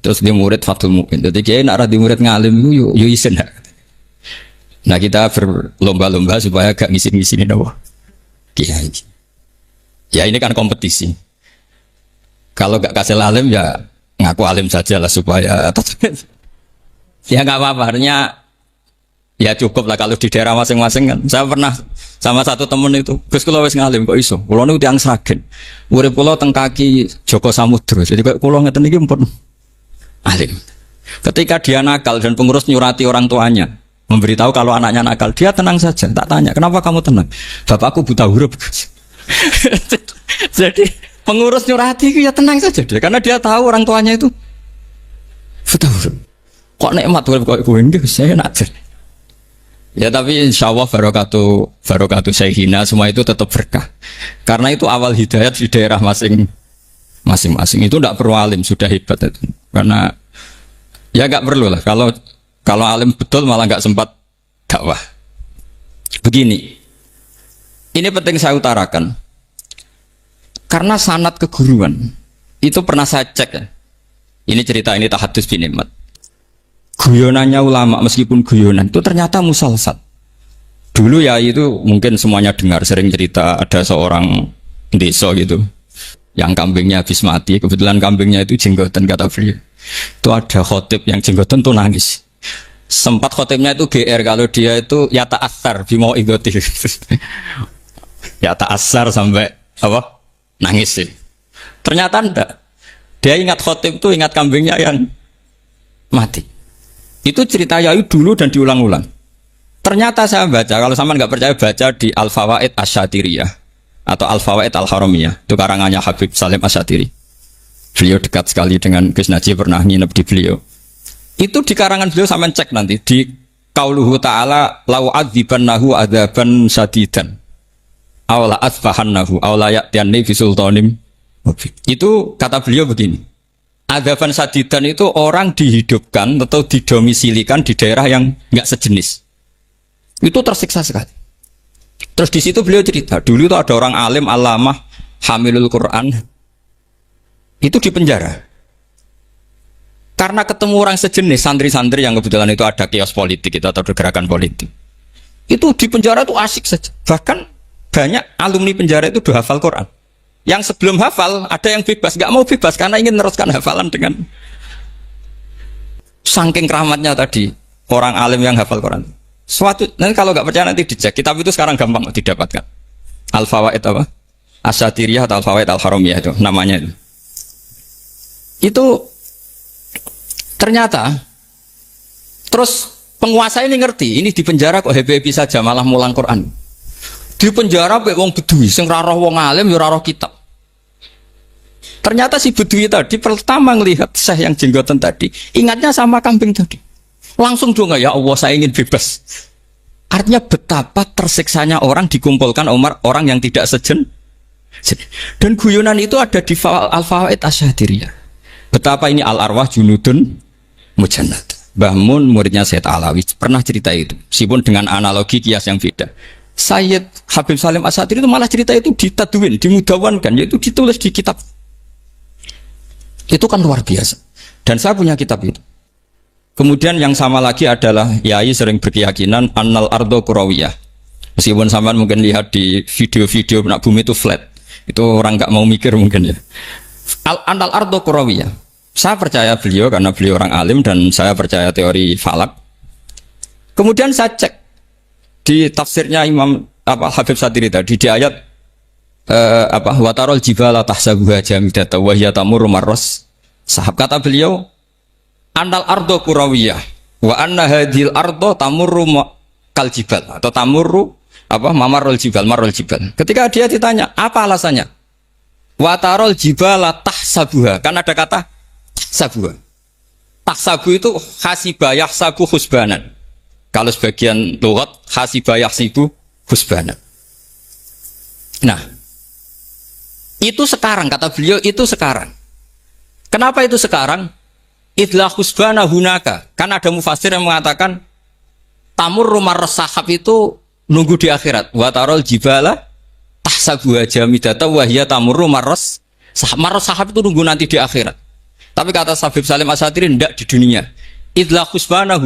terus di murid Fathul Mu'in. Jadi kiai nak di murid ngalim yo isen. Nah kita berlomba-lomba supaya gak ngisin-ngisinin apa kiai. Ya ini kan kompetisi. Kalau gak kasih alim ya ngaku alim saja lah supaya ya gak apa-apa. Artinya ya cukup lah kalau di daerah masing-masing kan. Saya pernah sama satu temen itu, Gus kula wis ngalim kok iso. Kula niku tiyang Sragen. Urip kula teng kaki Joko Samudra. Jadi kok kula ngeten iki mpun alim. Ketika dia nakal dan pengurus nyurati orang tuanya, memberitahu kalau anaknya nakal. Dia tenang saja. Tak tanya, kenapa kamu tenang? Bapakku buta huruf. Jadi pengurus nyurati itu ya tenang saja dia, karena dia tahu orang tuanya itu buta huruf. Kok nikmat kok gue enggak saya nak. Ya tapi insya Allah barokatuh Syekhina semua itu tetap berkah. Karena itu awal hidayat di daerah masing-masing itu tidak perlu alim, sudah hebat itu. Karena ya nggak perlu lah. Kalau alim betul malah nggak sempat dakwah. Begini, ini penting saya utarakan. Karena sanad keguruan itu pernah saya cek ya. Ini cerita ini tahadus bin nikmat. Guyonannya ulama meskipun guyonan itu ternyata musalsal. Dulu ya itu mungkin semuanya dengar sering cerita ada seorang desa gitu yang kambingnya habis mati, kebetulan kambingnya itu jenggotan kata beliau. Itu ada khotib yang jenggotan tuh nangis. Sempat khotibnya itu GR kalau dia itu ya ta'assar bimau igoti. Ya ta'assar sampai apa? Nangis sih. Ternyata enggak. Dia ingat khotib itu ingat kambingnya yang mati. Itu cerita Yai dulu dan diulang-ulang. Ternyata saya baca, kalau sama nggak percaya baca di Al-Fawaid Asy-Syatiriyah atau Al-Fawaid Al-Haramiyah, itu karangannya Habib Salim Asy-Syatiri. Beliau dekat sekali dengan Gus Najib, pernah nginep di beliau. Itu di karangan beliau sama cek nanti di Qauluhu Ta'ala lau adzibannahu adzaban syadidan aw la asbahannahu aw la ya'tiyanni bi sultanim. Itu kata beliau begini. Adzaban sadidan itu orang dihidupkan atau didomisilikan di daerah yang nggak sejenis. Itu tersiksa sekali. Terus di situ beliau cerita, dulu itu ada orang alim alamah hamilul Quran itu di penjara. Karena ketemu orang sejenis santri-santri yang kebetulan itu ada kios politik itu atau gerakan politik. Itu di penjara itu asik saja. Bahkan banyak alumni penjara itu udah hafal Quran. Yang sebelum hafal ada yang bebas, nggak mau bebas karena ingin meneruskan hafalan dengan saking keramatnya tadi orang alim yang hafal Quran. Nanti kalau nggak percaya nanti dicek. Kitab itu sekarang gampang didapatkan. Al-Fawaid apa? Asy-Syatiriyah atau Al-Fawaid Al-Haramiyah itu namanya itu. Itu ternyata terus penguasa ini ngerti ini di penjara kok happy saja malah mulang Quran. Di penjara mek wong bedui sing ra roh wong alim ya ora roh kitab. Ternyata si bedui tadi pertama melihat syekh yang jenggotan tadi, ingatnya sama kambing tadi. Langsung dong ya Allah saya ingin bebas. Artinya betapa tersiksanya orang dikumpulkan orang yang tidak sejen. Dan guyonan itu ada di Al-Fawaid Asy-Syatiriyah. Betapa ini al-arwah junudun mujannad. Mbah Mun muridnya Sayyid Alawi pernah cerita itu, meskipun dengan analogi kias yang beda. Sayyid Habib Salim Asy-Syatiri itu malah cerita itu ditadwin, dimudawankan, yaitu ditulis di kitab. Itu kan luar biasa. Dan saya punya kitab itu. Kemudian yang sama lagi adalah Yai sering berkeyakinan annal ardo kurawiyah. Meskipun sampean mungkin lihat di video-video nak bumi itu flat. Itu orang nggak mau mikir mungkin ya. Annal ardo kurawiyah. Saya percaya beliau karena beliau orang alim dan saya percaya teori falak. Kemudian saya cek di tafsirnya Imam Habib Syatiri tadi di ayat watarol jibala tahsabuha jamidata wa hiya tamurru marras sahab, kata beliau annal ardo kurawiyah wa anna hadhil ardo tamurru kal jibal atau tamurru mamarul jibal marul jibal. Ketika dia ditanya apa alasannya, watarol jibala tahsabuha, kan ada kata tahsabuha. Tahsabu itu hasibah yahsabu husbanan. Kalau sebagian lughat hasibah yahsibu husbanan. Nah, itu sekarang kata beliau, itu sekarang. Kenapa itu sekarang? Idlah husbana hunaka. Kan ada mufassir yang mengatakan tamur rumah sahab itu nunggu di akhirat. Wa tarol jibala tahsabuha jamidata wa hiya tamur rumah sahab itu nunggu nanti di akhirat. Tapi kata Habib Salim Asy-Syatiri tidak di dunia. Idlah husbana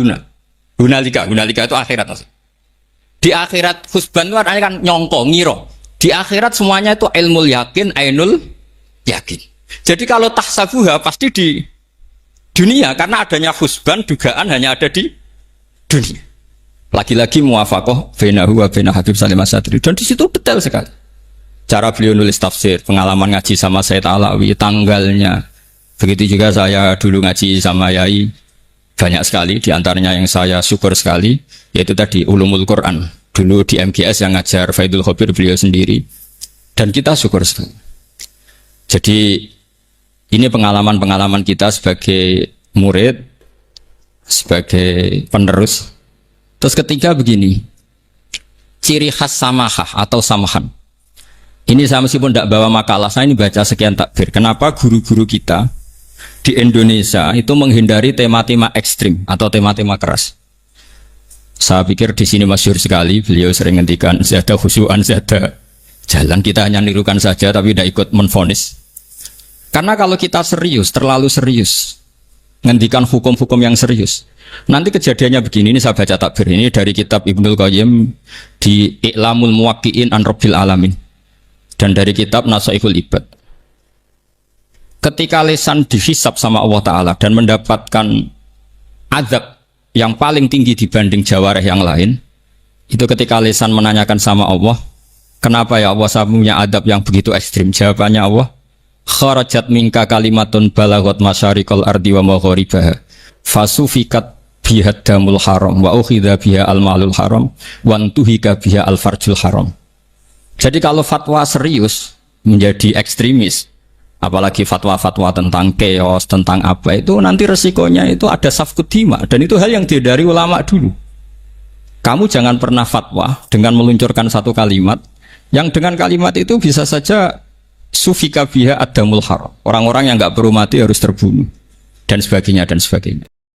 hunalika itu akhirat. Di akhirat husban itu artinya kan nyongko, ngiro. Di akhirat semuanya itu ilmu yakin, ainul yakin. Jadi kalau tahsabuha pasti di dunia, karena adanya husban dugaan hanya ada di dunia. Lagi-lagi muwafaqah bainahu wa bain Habib Salim Asy-Syatiri. Dan di situ detail sekali. Cara beliau nulis tafsir, pengalaman ngaji sama Sayyid Alawi, tanggalnya. Begitu juga saya dulu ngaji sama Yai. banyak sekali, diantaranya yang saya syukur sekali, yaitu tadi Ulumul Quran. Dulu di MGS yang ngajar Faidul Khobir beliau sendiri, dan kita syukur sekali. Jadi ini pengalaman-pengalaman kita sebagai murid, sebagai penerus. Terus ketiga begini, ciri khas samahah atau samahan. Ini saya meskipun tidak bawa makalah, saya ini baca sekian takbir. Kenapa guru-guru kita di Indonesia itu menghindari tema-tema ekstrim atau tema-tema keras? Saya pikir di sini masyhur sekali, beliau sering ngendikan zada khusyu'an zada jalan, kita hanya nirukan saja tapi tidak ikut menvonis. Karena kalau kita serius, terlalu serius ngendikan hukum-hukum yang serius, nanti kejadiannya begini. Ini saya baca takbir ini dari kitab Ibnul Qayyim di I'lamul Muwaqqi'in an Rabbil Alamin, dan dari kitab Nasaihul Ibad. Ketika lisan dihisab sama Allah Ta'ala dan mendapatkan azab yang paling tinggi dibanding jawareh yang lain, itu ketika lisan menanyakan sama Allah, kenapa ya Allah saya punya adab yang begitu ekstrim? Jawabannya Allah, kharajat minka kalimatun balagot masyariqal ardi wa magharibaha fasufikat biha damul haram wa ukhidha biha al-malul haram wa antuhika biha al-farjul haram. Jadi kalau fatwa serius menjadi ekstremis, apalagi fatwa-fatwa tentang chaos, tentang apa, itu nanti resikonya itu ada safkut dima, dan itu hal yang dihindari ulama dulu. Kamu jangan pernah fatwa dengan meluncurkan satu kalimat yang dengan kalimat itu bisa saja sufika biha adamul haram, orang-orang yang nggak perlu mati harus terbunuh, dan sebagainya dan sebagainya.